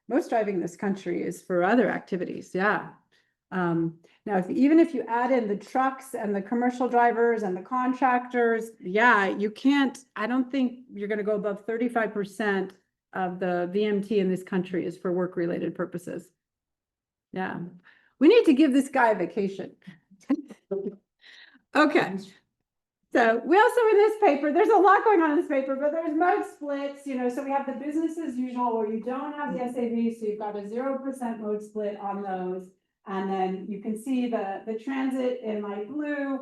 Most driving in this country is for other activities. Yeah. Now, even if you add in the trucks and the commercial drivers and the contractors, yeah, you can't. I don't think you're going to go above 35% of the VMT in this country is for work-related purposes. Yeah, we need to give this guy a vacation. Okay. So we also in this paper, there's a lot going on in this paper, but there's mode splits, so we have the business as usual where you don't have the SAV, so you've got a 0% mode split on those. And then you can see the transit in light blue,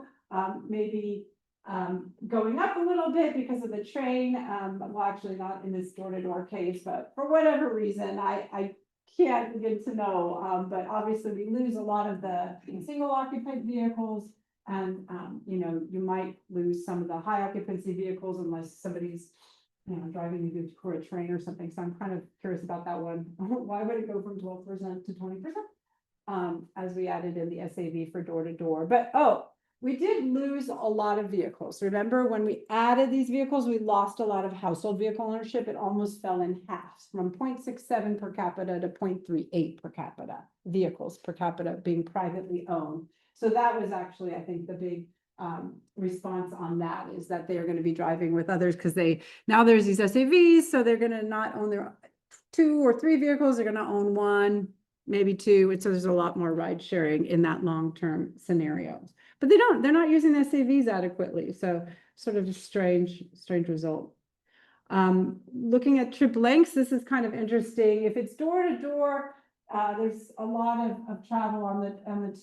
maybe going up a little bit because of the train, well, actually not in this door-to-door case, but for whatever reason, I can't begin to know, but obviously we lose a lot of the single occupant vehicles. And, you might lose some of the high occupancy vehicles unless somebody's, driving you for a train or something. So I'm kind of curious about that one. Why would it go from 12% to 20%? As we added in the SAV for door to door. But, we did lose a lot of vehicles. Remember when we added these vehicles, we lost a lot of household vehicle ownership. It almost fell in half from 0.67 per capita to 0.38 per capita vehicles per capita being privately owned. So that was actually, I think, the big response on that is that they are going to be driving with others because now there's these SAVs, so they're going to not own their 2 or 3 vehicles, they're going to own 1, maybe 2. And so there's a lot more ride sharing in that long-term scenarios. But they're not using the SAVs adequately. So sort of a strange result. Looking at trip lengths, this is kind of interesting. If it's door to door, there's a lot of travel on the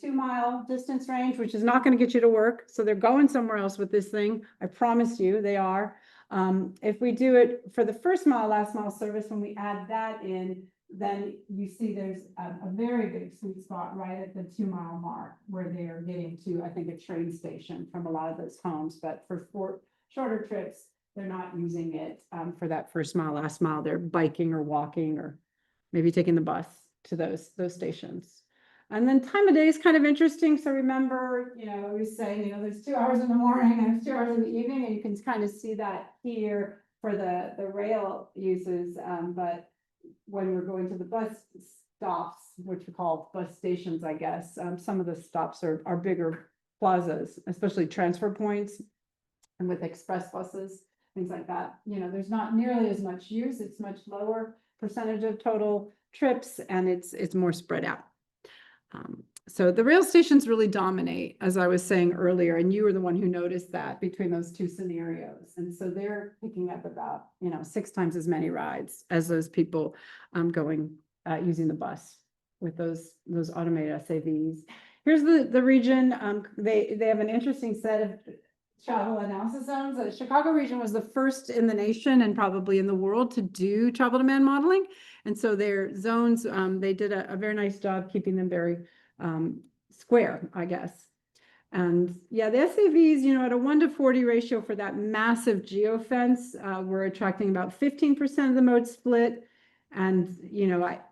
2-mile distance range, which is not going to get you to work. So they're going somewhere else with this thing. I promise you they are. If we do it for the first mile, last mile service, when we add that in, then you see there's a very big sweet spot right at the 2 mile mark where they are getting to, I think, a train station from a lot of those homes. But for shorter trips, they're not using it for that first mile, last mile. They're biking or walking or maybe taking the bus to those stations. And then time of day is kind of interesting. So remember, I was saying, there's 2 hours in the morning and there's 2 hours in the evening, and you can kind of see that here for the rail uses. But when we're going to the bus stops, which we call bus stations, I guess, some of the stops are bigger plazas, especially transfer points, and with express buses, things like that. There's not nearly as much use. It's much lower percentage of total trips, and it's more spread out. So the rail stations really dominate, as I was saying earlier, and you were the one who noticed that between those two scenarios. And so they're picking up about, 6 times as many rides as those people going using the bus with those automated SAVs. Here's the region. They have an interesting set of travel analysis zones. The Chicago region was the first in the nation and probably in the world to do travel demand modeling. And so their zones, they did a very nice job keeping them very square, I guess. And yeah, the SAVs, at a 1:40 ratio for that massive geofence, we're attracting about 15% of the mode split. And,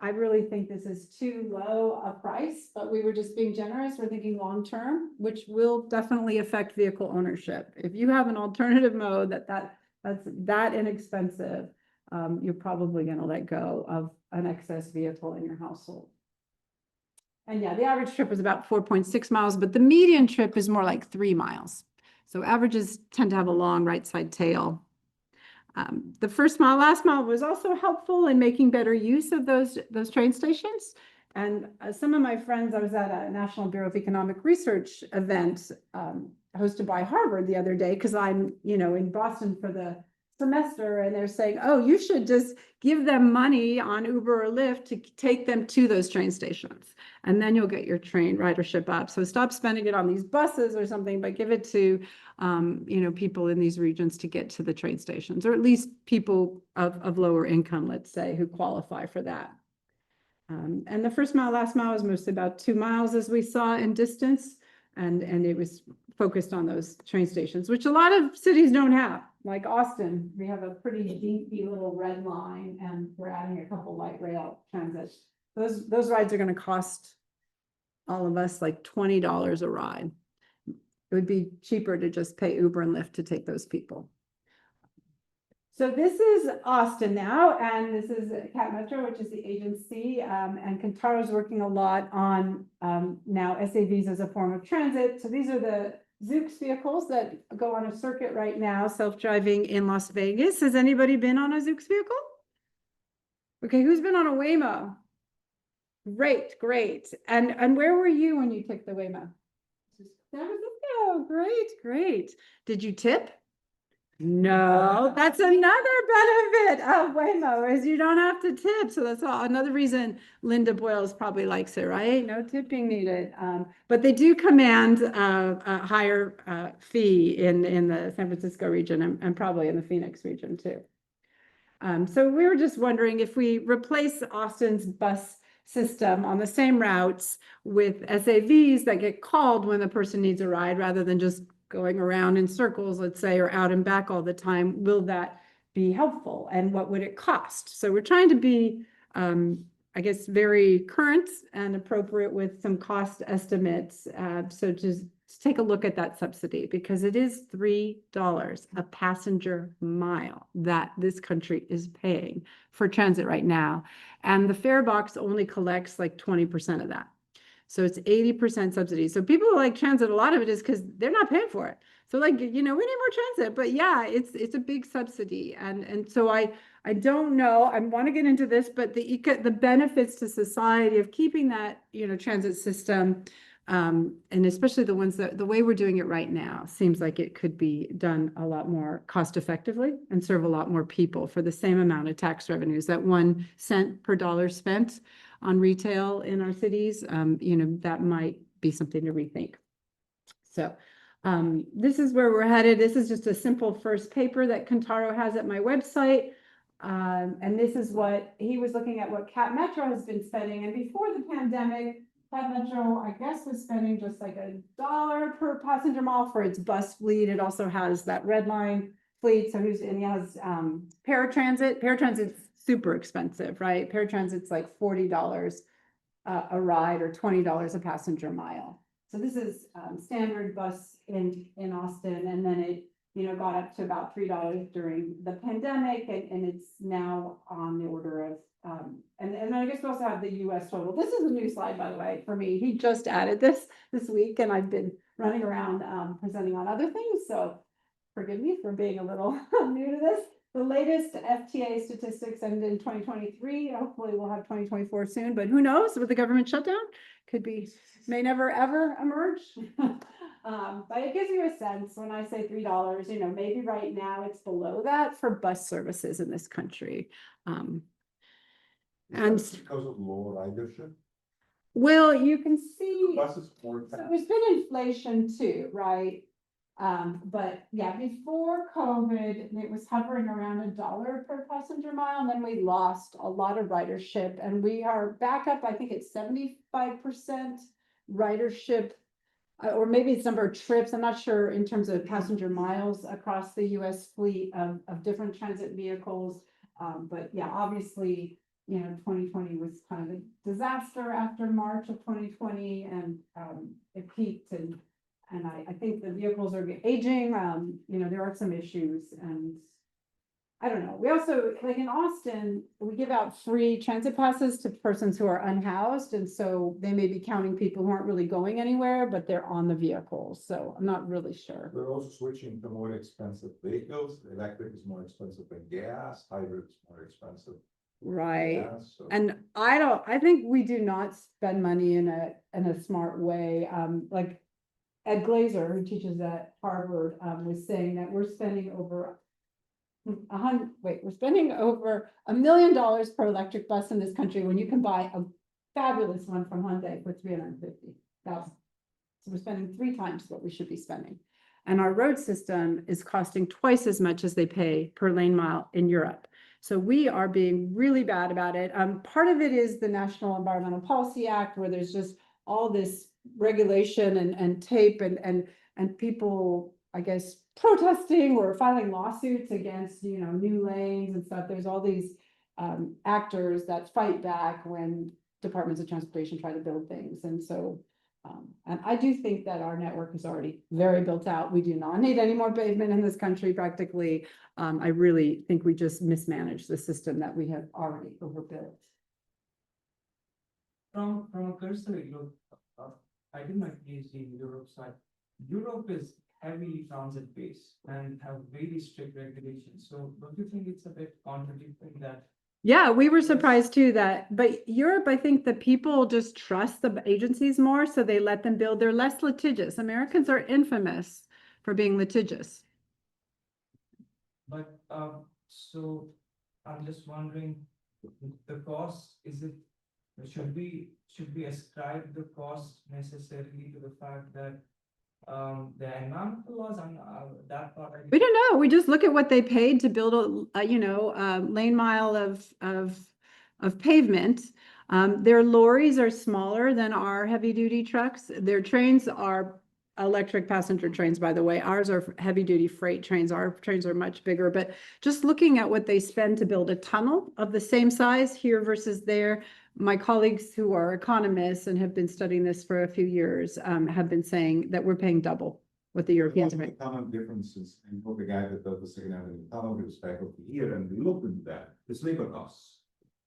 I really think this is too low a price, but we were just being generous. We're thinking long-term, which will definitely affect vehicle ownership. If you have an alternative mode that's that inexpensive, you're probably going to let go of an excess vehicle in your household. And yeah, the average trip is about 4.6 miles, but the median trip is more like 3 miles. So averages tend to have a long right side tail. The first mile, last mile was also helpful in making better use of those train stations. And some of my friends, I was at a National Bureau of Economic Research event hosted by Harvard the other day, because I'm, in Boston for the semester, and they're saying, oh, you should just give them money on Uber or Lyft to take them to those train stations, and then you'll get your train ridership up. So stop spending it on these buses or something, but give it to people in these regions to get to the train stations, or at least people of lower income, let's say, who qualify for that. And the first mile, last mile is mostly about 2 miles, as we saw in distance, and it was focused on those train stations, which a lot of cities don't have. Like Austin, we have a pretty dinky little red line, and we're adding a couple light rail transits. Those rides are going to cost all of us like $20 a ride. It would be cheaper to just pay Uber and Lyft to take those people. So this is Austin now, and this is Cat Metro, which is the agency, and Kentaro is working a lot on now SAVs as a form of transit. So these are the Zoox vehicles that go on a circuit right now, self-driving in Las Vegas. Has anybody been on a Zoox vehicle? Okay, who's been on a Waymo? Great. And where were you when you took the Waymo? San Francisco. Great. Did you tip? No, that's another benefit of Waymo, is you don't have to tip. So that's another reason Linda Boyles probably likes it, right? No tipping needed. But they do command a higher fee in the San Francisco region and probably in the Phoenix region too. So we were just wondering if we replace Austin's bus system on the same routes with SAVs that get called when the person needs a ride, rather than just going around in circles, let's say, or out and back all the time, will that be helpful? And what would it cost? So we're trying to be, I guess, very current and appropriate with some cost estimates. So just take a look at that subsidy, because it is $3 a passenger mile that this country is paying for transit right now. And the fare box only collects like 20% of that. So it's 80% subsidy. So people who like transit, a lot of it is because they're not paying for it. So like, we need more transit, but yeah, it's a big subsidy. And so I don't know, I want to get into this, but the benefits to society of keeping that, transit system, and especially the ones that the way we're doing it right now seems like it could be done a lot more cost effectively and serve a lot more people for the same amount of tax revenues. That 1 cent per dollar spent on retail in our cities, that might be something to rethink. So This is where we're headed. This is just a simple first paper that Kentaro has at my website. And this is what he was looking at what Cat Metro has been spending. And before the pandemic, Cat Metro, I guess, was spending just like $1 per passenger mile for its bus fleet. It also has that red line fleet. So and he has paratransit. Paratransit's super expensive, right? Paratransit's like $40 a ride or $20 a passenger mile. So this is standard bus in Austin, and then it, got up to about $3 during the pandemic, and it's now on the order of, and I guess we also have the US total. This is a new slide, by the way, for me. He just added this week, and I've been running around presenting on other things, so forgive me for being a little new to this. The latest FTA statistics ended in 2023. Hopefully we'll have 2024 soon, but who knows with the government shutdown? Could be, may never ever emerge. But it gives you a sense when I say $3, maybe right now it's below that for bus services in this country. And Because of low ridership, well, you can see, buses more. so there's been inflation too, right? But yeah, before COVID, it was hovering around $1 per passenger mile, and then we lost a lot of ridership, and we are back up, I think it's 75% ridership, or maybe it's number of trips, I'm not sure in terms of passenger miles across the US fleet of different transit vehicles. But yeah, obviously, 2020 was kind of a disaster after March of 2020, and it peaked, and I think the vehicles are aging, there are some issues, and I don't know. We also, like in Austin, we give out free transit passes to persons who are unhoused, and so they may be counting people who aren't really going anywhere, but they're on the vehicles, so I'm not really sure. We're also switching to more expensive vehicles. Electric is more expensive than gas, hybrid is more expensive. Right. Gas, so- And I think we do not spend money in a smart way. Like Ed Glazer, who teaches at Harvard, was saying that we're spending over $1 million per electric bus in this country when you can buy a fabulous one from Hyundai for $350,000. So we're spending 3 times what we should be spending. And our road system is costing twice as much as they pay per lane mile in Europe. So we are being really bad about it. Part of it is the National Environmental Policy Act, where there's just all this regulation and tape and people, I guess, protesting or filing lawsuits against, new lanes and stuff. There's all these actors that fight back when departments of transportation try to build things. And so, and I do think that our network is already very built out. We do not need any more pavement in this country practically. I really think we just mismanaged the system that we have already overbuilt. From a cursory look, I did my PhD in Europe side. Europe is heavily transit based and have very strict regulations. So don't you think it's a bit contradictory that? Yeah, we were Yes. surprised too but Europe, I think the people just trust the agencies more, so they let them build. They're less litigious. Americans are infamous for being litigious. But so I'm just wondering, the cost, should we ascribe the cost necessarily to the fact that the environmental laws and that part? We don't know. We just look at what they paid to build a lane mile of pavement. Their lorries are smaller than our heavy duty trucks. Their trains are electric passenger trains, by the way. Ours are heavy duty freight trains. Our trains are much bigger, but just looking at what they spend to build a tunnel of the same size here versus there. My colleagues who are economists and have been studying this for a few years have been saying that we're paying double what the Europeans are paying. Common differences, and for the guy that does the second avenue tunnel, he was faculty here, and we looked into that. It's labor costs.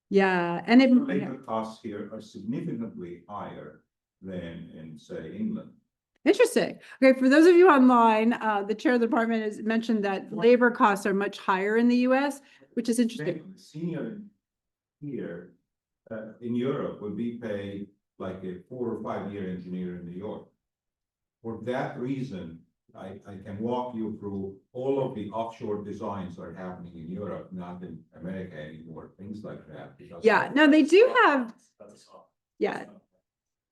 Yeah, and it. Labor costs here are significantly higher than in, say, England. Interesting. Okay, for those of you online, the chair of the department has mentioned that labor costs are much higher in the US, which is interesting. Senior here in Europe would be paid like a 4 or 5 year engineer in New York. For that reason, I can walk you through all of the offshore designs that are happening in Europe, not in America anymore, things like that. Yeah, no, they do have, yeah.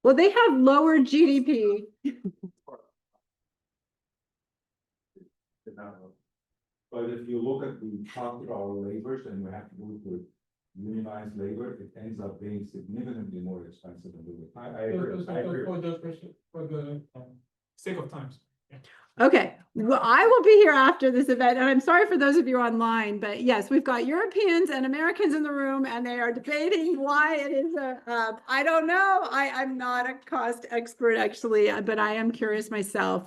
Well, they have lower GDP. But if you look at the cost of our labors and we have to move to unionized labor, it ends up being significantly more expensive than doing. I agree, I agree. For the sake of times. Okay, well, I will be here after this event, and I'm sorry for those of you online, but yes, we've got Europeans and Americans in the room, and they are debating why it is I don't know. I'm not a cost expert actually, but I am curious myself.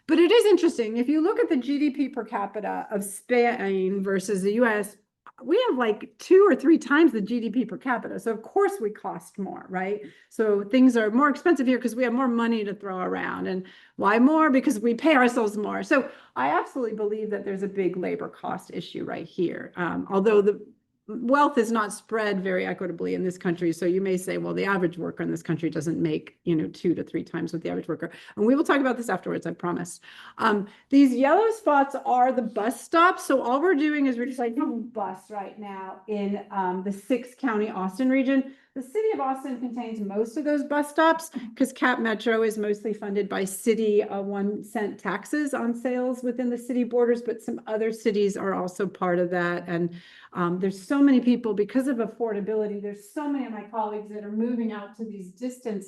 But it is interesting. If you look at the GDP per capita of Spain versus the US, we have like 2 or 3 times the GDP per capita. So of course we cost more, right? So things are more expensive here because we have more money to throw around. And why more? Because we pay ourselves more. So I absolutely believe that there's a big labor cost issue right here. Although the wealth is not spread very equitably in this country. So you may say, well, the average worker in this country doesn't make, 2 to 3 times what the average worker. And we will talk about this afterwards, I promise. These yellow spots are the bus stops. So all we're doing is we're just like bus right now in the 6-county Austin region. The city of Austin contains most of those bus stops because Cap Metro is mostly funded by city 1-cent taxes on sales within the city borders, but some other cities are also part of that. And there's so many people because of affordability. There's so many of my colleagues that are moving out to these distant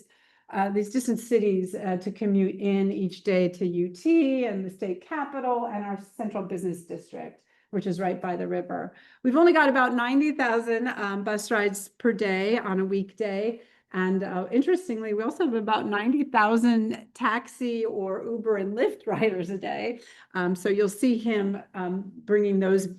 cities to commute in each day to UT and the state capitol and our central business district, which is right by the river. We've only got about 90,000 bus rides per day on a weekday. And interestingly, we also have about 90,000 taxi or Uber and Lyft riders a day. So you'll see him bringing those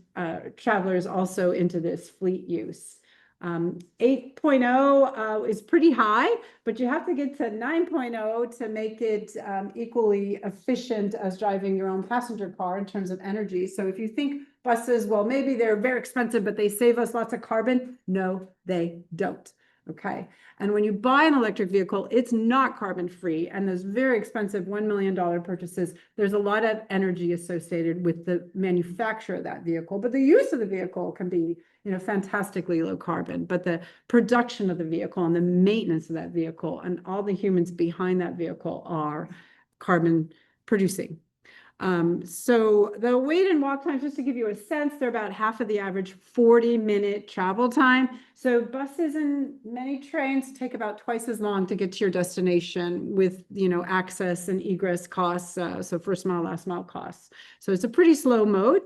travelers also into this fleet use. 8.0 is pretty high, but you have to get to 9.0 to make it equally efficient as driving your own passenger car in terms of energy. So if you think buses, well, maybe they're very expensive, but they save us lots of carbon. No, they don't. Okay. And when you buy an electric vehicle, it's not carbon free. And those very expensive $1 million purchases, there's a lot of energy associated with the manufacture of that vehicle. But the use of the vehicle can be, fantastically low carbon. But the production of the vehicle and the maintenance of that vehicle and all the humans behind that vehicle are carbon producing. So the wait and walk times, just to give you a sense, they're about half of the average 40-minute travel time. So buses and many trains take about twice as long to get to your destination with, access and egress costs. So first mile, last mile costs. So it's a pretty slow mode.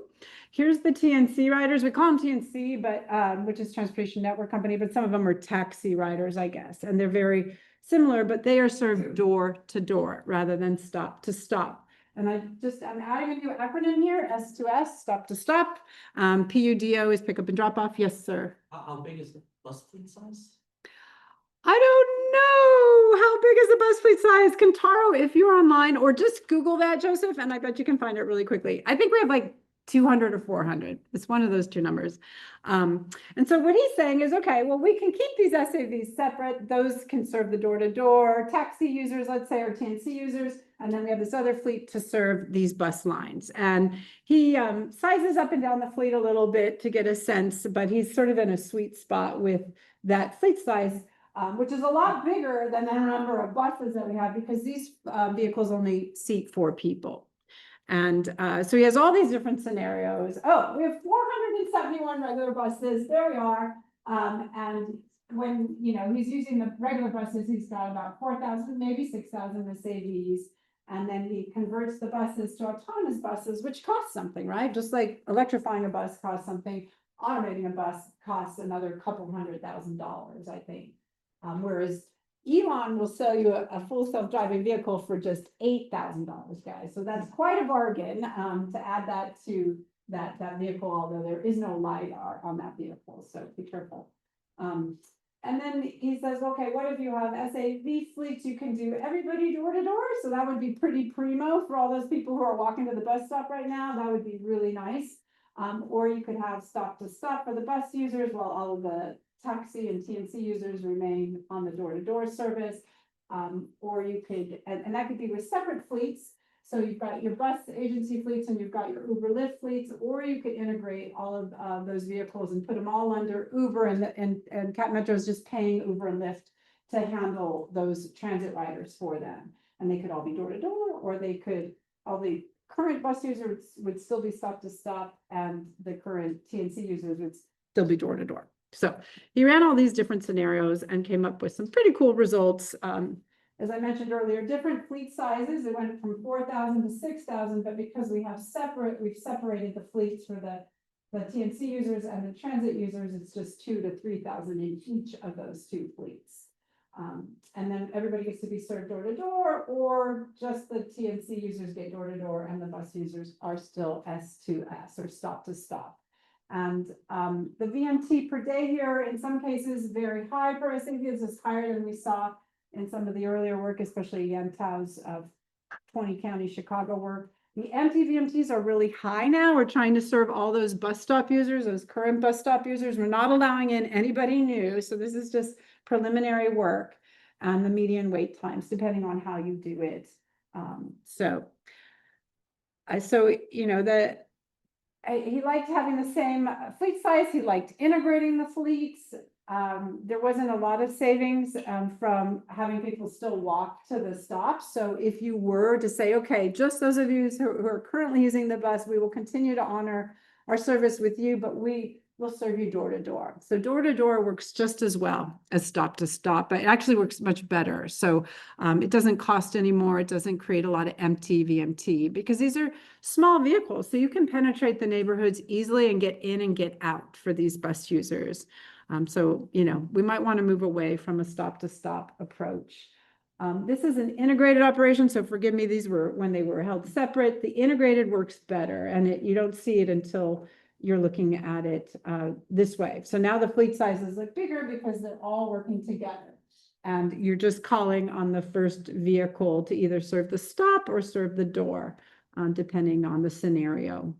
Here's the TNC riders. We call them TNC, but which is Transportation Network Company, but some of them are taxi riders, I guess. And they're very similar, but they are served door to door rather than stop to stop. And I'm adding a new acronym here, S to S, stop to stop. PUDO is pick up and drop off. Yes, sir. How big is the bus fleet size? I don't know. How big is the bus fleet size? Kentaro, if you're online, or just Google that, Joseph, and I bet you can find it really quickly. I think we have like 200 or 400. It's one of those two numbers. And so what he's saying is, okay, well, we can keep these SAVs separate. Those can serve the door-to-door taxi users, let's say, or TNC users. And then we have this other fleet to serve these bus lines. And he sizes up and down the fleet a little bit to get a sense, but he's sort of in a sweet spot with that fleet size, which is a lot bigger than the number of buses that we have because these vehicles only seat 4 people. And so he has all these different scenarios. Oh, we have 471 regular buses. There we are. And when, he's using the regular buses, he's got about 4,000, maybe 6,000 SAVs. And then he converts the buses to autonomous buses, which costs something, right? Just like electrifying a bus costs something, automating a bus costs another couple $100,000, I think. Whereas Elon will sell you a full self-driving vehicle for just $8,000, guys. So that's quite a bargain to add that to that vehicle, although there is no LiDAR on that vehicle, so be careful. And then he says, okay, what if you have SAV fleets? You can do everybody door to door. So that would be pretty primo for all those people who are walking to the bus stop right now. That would be really nice. Or you could have stop to stop for the bus users while all of the taxi and TNC users remain on the door-to-door service. Or you could, and that could be with separate fleets. So you've got your bus agency fleets and you've got your Uber Lyft fleets, or you could integrate all of those vehicles and put them all under Uber, and Cap Metro is just paying Uber and Lyft to handle those transit riders for them. And they could all be door to door, or they could all be current bus users would still be stop to stop, and the current TNC users would still be door to door. So he ran all these different scenarios and came up with some pretty cool results. As I mentioned earlier, different fleet sizes, it went from 4,000 to 6,000, but because we've separated the fleets for the TNC users and the transit users, it's just 2,000 to 3,000 in each of those two fleets. And then everybody gets to be served door to door, or just the TNC users get door to door and the bus users are still S2S or stop to stop. And the VMT per day here, in some cases, very high for SAVs, is higher than we saw in some of the earlier work, especially Yentau's 20 county Chicago work. The empty VMTs are really high now. We're trying to serve all those bus stop users, those current bus stop users. We're not allowing in anybody new. So this is just preliminary work and the median wait times, depending on how you do it. You know, he liked having the same fleet size. He liked integrating the fleets. There wasn't a lot of savings from having people still walk to the stops. So if you were to say, okay, just those of you who are currently using the bus, we will continue to honor our service with you, but we will serve you door to door. So door to door works just as well as stop to stop, but it actually works much better. So it doesn't cost any more. It doesn't create a lot of empty VMT because these are small vehicles. So you can penetrate the neighborhoods easily and get in and get out for these bus users. So, you know, we might want to move away from a stop to stop approach. This is an integrated operation. So forgive me, these were when they were held separate. The integrated works better, and you don't see it until you're looking at it this way. So now the fleet sizes look bigger because they're all working together. And you're just calling on the first vehicle to either serve the stop or serve the door, depending on the scenario.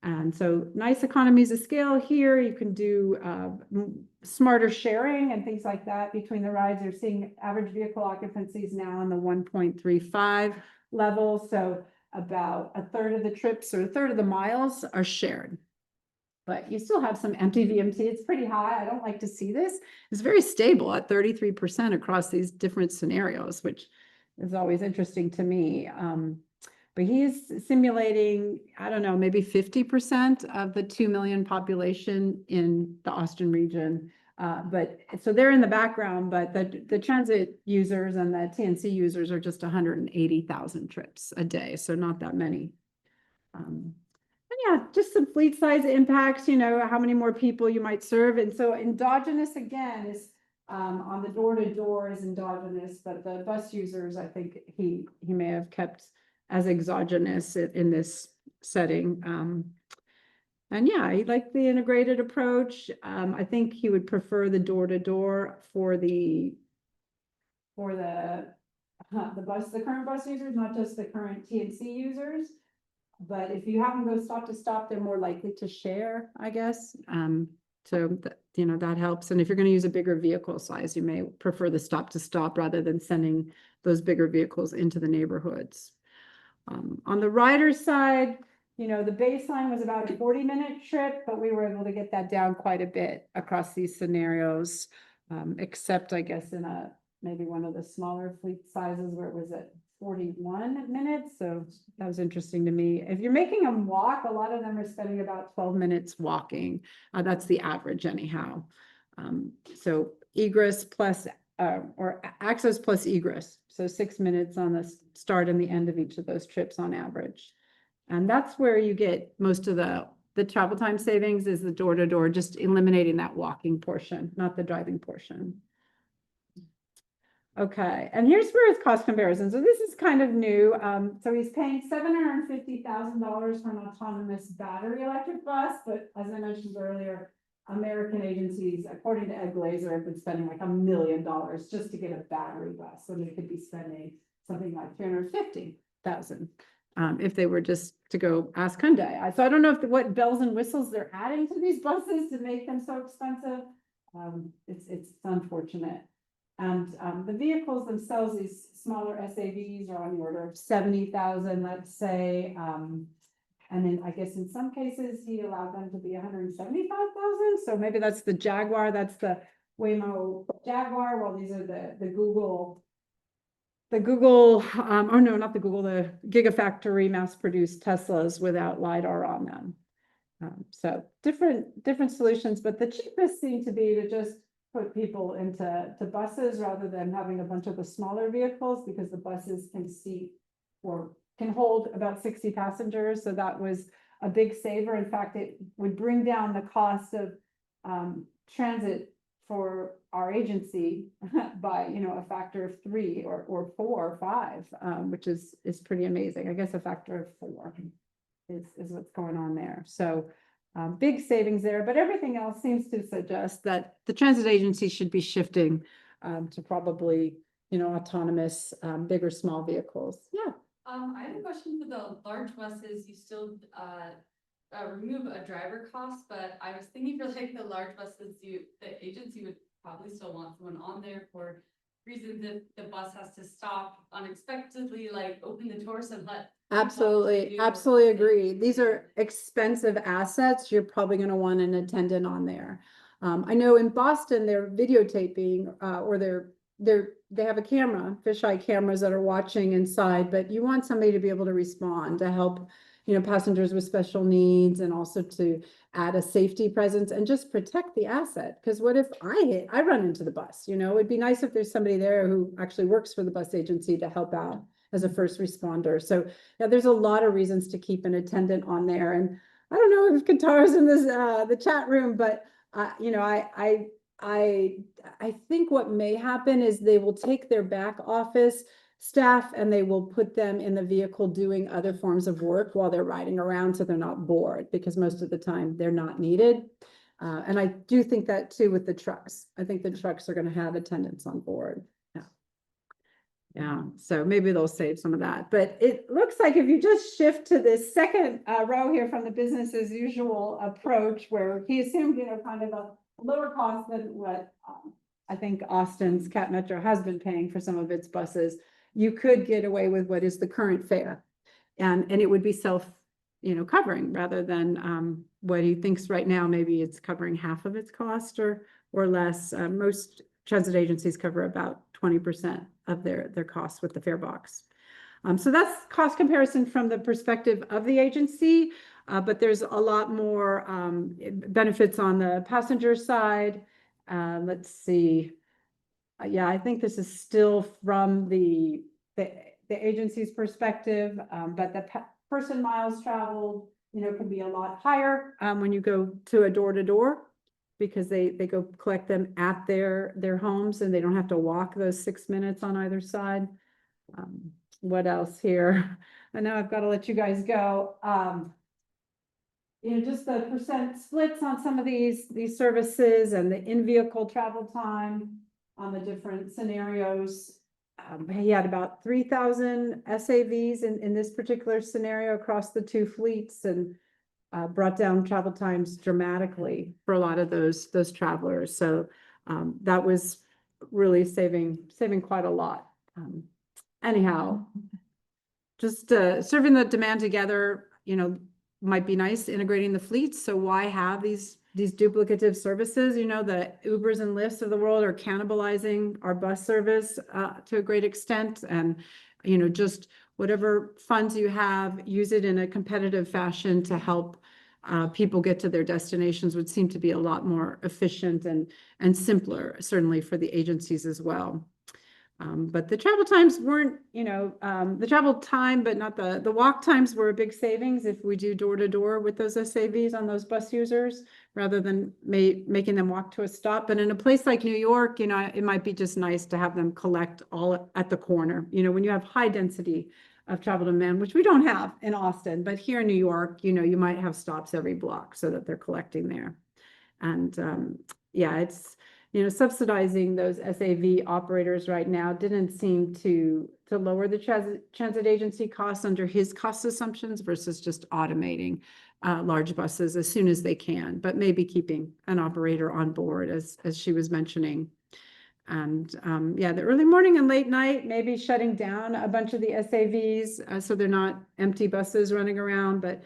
And so nice economies of scale here. You can do smarter sharing and things like that between the rides. You're seeing average vehicle occupancies now in the 1.35 level. So about a third of the trips or a third of the miles are shared. But you still have some empty VMT. It's pretty high. I don't like to see this. It's very stable at 33% across these different scenarios, which is always interesting to me. But he's simulating, I don't know, maybe 50% of the 2 million population in the Austin region. But so they're in the background, but the transit users and the TNC users are just 180,000 trips a day. So not that many. Yeah, just some fleet size impacts, you know, how many more people you might serve. And so endogenous again is on the door to door is endogenous, but the bus users, I think he may have kept as exogenous in this setting. And yeah, he liked the integrated approach. I think he would prefer the door to door for the current bus users, not just the current TNC users. But if you have them go stop to stop, they're more likely to share, I guess. So you know, that helps. And if you're going to use a bigger vehicle size, you may prefer the stop to stop rather than sending those bigger vehicles into the neighborhoods. On the rider side, you know, the baseline was about a 40-minute trip, but we were able to get that down quite a bit across these scenarios, except I guess in maybe one of the smaller fleet sizes where it was at 41 minutes. So that was interesting to me. If you're making them walk, a lot of them are spending about 12 minutes walking. That's the average anyhow. So egress plus or access plus egress. So 6 minutes on the start and the end of each of those trips on average. And that's where you get most of the travel time savings is the door to door, just eliminating that walking portion, not the driving portion. Okay, and here's where his cost comparison. So this is kind of new. So he's paying $750,000 for an autonomous battery electric bus, but as I mentioned earlier, American agencies, according to Ed Glazer, have been spending like $1 million just to get a battery bus. So they could be spending something like $350,000 if they were just to go ask Hyundai. So I don't know what bells and whistles they're adding to these buses to make them so expensive. It's unfortunate. And the vehicles themselves, these smaller SAVs are on the order of 70,000, let's say. And then I guess in some cases he allowed them to be 175,000. So maybe that's the Jaguar, that's the Waymo Jaguar. Well, these are the Google the Google, or no, not the Google, the Gigafactory mass-produced Teslas without LiDAR on them. So different solutions, but the cheapest seem to be to just put people into buses rather than having a bunch of the smaller vehicles, because the buses can seat or can hold about 60 passengers. So that was a big saver. In fact, it would bring down the cost of transit for our agency by, a factor of 3 or 4 or 5, which is pretty amazing. I guess a factor of 4 is what's going on there. So big savings there, but everything else seems to suggest that the transit agency should be shifting to probably, autonomous, big or small vehicles. Yeah. I have a question for the large buses. You still remove a driver cost, but I was thinking for like the large buses, the agency would probably still want someone on there for reasons that the bus has to stop unexpectedly, like open the doors and let. Absolutely agree. These are expensive assets. You're probably going to want an attendant on there. I know in Boston, they're videotaping, or they have a camera, fisheye cameras that are watching inside, but you want somebody to be able to respond to help, passengers with special needs, and also to add a safety presence and just protect the asset. Because what if I run into the bus? It'd be nice if there's somebody there who actually works for the bus agency to help out as a first responder. So yeah, there's a lot of reasons to keep an attendant on there. And I don't know if Qatar's in this the chat room, but I think what may happen is they will take their back office staff and they will put them in the vehicle doing other forms of work while they're riding around, so they're not bored, because most of the time they're not needed. And I do think that too with the trucks. I think the trucks are going to have attendants on board. Yeah, so maybe they'll save some of that. But it looks like if you just shift to this second row here from the business as usual approach, where he assumed, kind of a lower cost than what I think Austin's Cat Metro has been paying for some of its buses, you could get away with what is the current fare. And it would be covering rather than what he thinks right now. Maybe it's covering half of its cost or less. Most transit agencies cover about 20% of their costs with the fare box. So that's cost comparison from the perspective of the agency, but there's a lot more benefits on the passenger side. Let's see. Yeah, I think this is still from the agency's perspective, but the person miles traveled, can be a lot higher when you go to a door-to-door, because they go collect them at their homes and they don't have to walk those 6 minutes on either side. What else here? I know I've got to let you guys go. Just the percent splits on some of these services and the in-vehicle travel time on the different scenarios. He had about 3,000 SAVs in this particular scenario across the 2 fleets, and brought down travel times dramatically for a lot of those travelers. So that was really saving quite a lot. Anyhow, just serving the demand together, might be nice, integrating the fleets. So why have these duplicative services? The Ubers and Lyfts of the world are cannibalizing our bus service to a great extent. And, just whatever funds you have, use it in a competitive fashion to help people get to their destinations, would seem to be a lot more efficient and simpler, certainly for the agencies as well. But the travel times weren't, the travel time, but not the walk times were a big savings if we do door-to-door with those SAVs on those bus users, rather than making them walk to a stop. But in a place like New York, it might be just nice to have them collect all at the corner. When you have high density of travel demand, which we don't have in Austin, but here in New York, you might have stops every block so that they're collecting there. And yeah, it's, subsidizing those SAV operators right now didn't seem to lower the transit agency costs under his cost assumptions, versus just automating large buses as soon as they can, but maybe keeping an operator on board, as she was mentioning. And yeah, the early morning and late night, maybe shutting down a bunch of the SAVs so they're not empty buses running around. But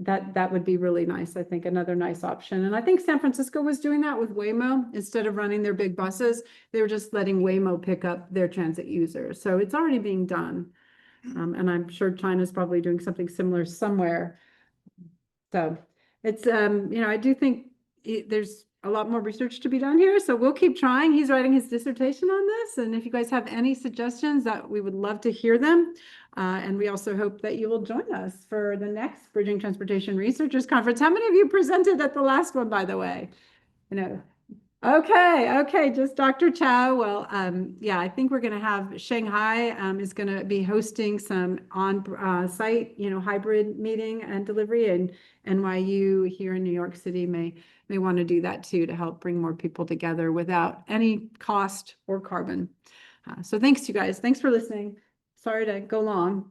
that would be really nice. I think another nice option. And I think San Francisco was doing that with Waymo. Instead of running their big buses, they were just letting Waymo pick up their transit users. So it's already being done. And I'm sure China's probably doing something similar somewhere. So it's, I do think there's a lot more research to be done here. So we'll keep trying. He's writing his dissertation on this. And if you guys have any suggestions, that we would love to hear them. And we also hope that you will join us for the next Bridging Transportation Researchers Conference. How many of you presented at the last one, by the way? Okay, just Dr. Chow. Well, yeah, I think we're going to have Shanghai is going to be hosting some on-site, hybrid meeting and delivery, and NYU here in New York City may want to do that too, to help bring more people together without any cost or carbon. So thanks, you guys. Thanks for listening. Sorry to go long.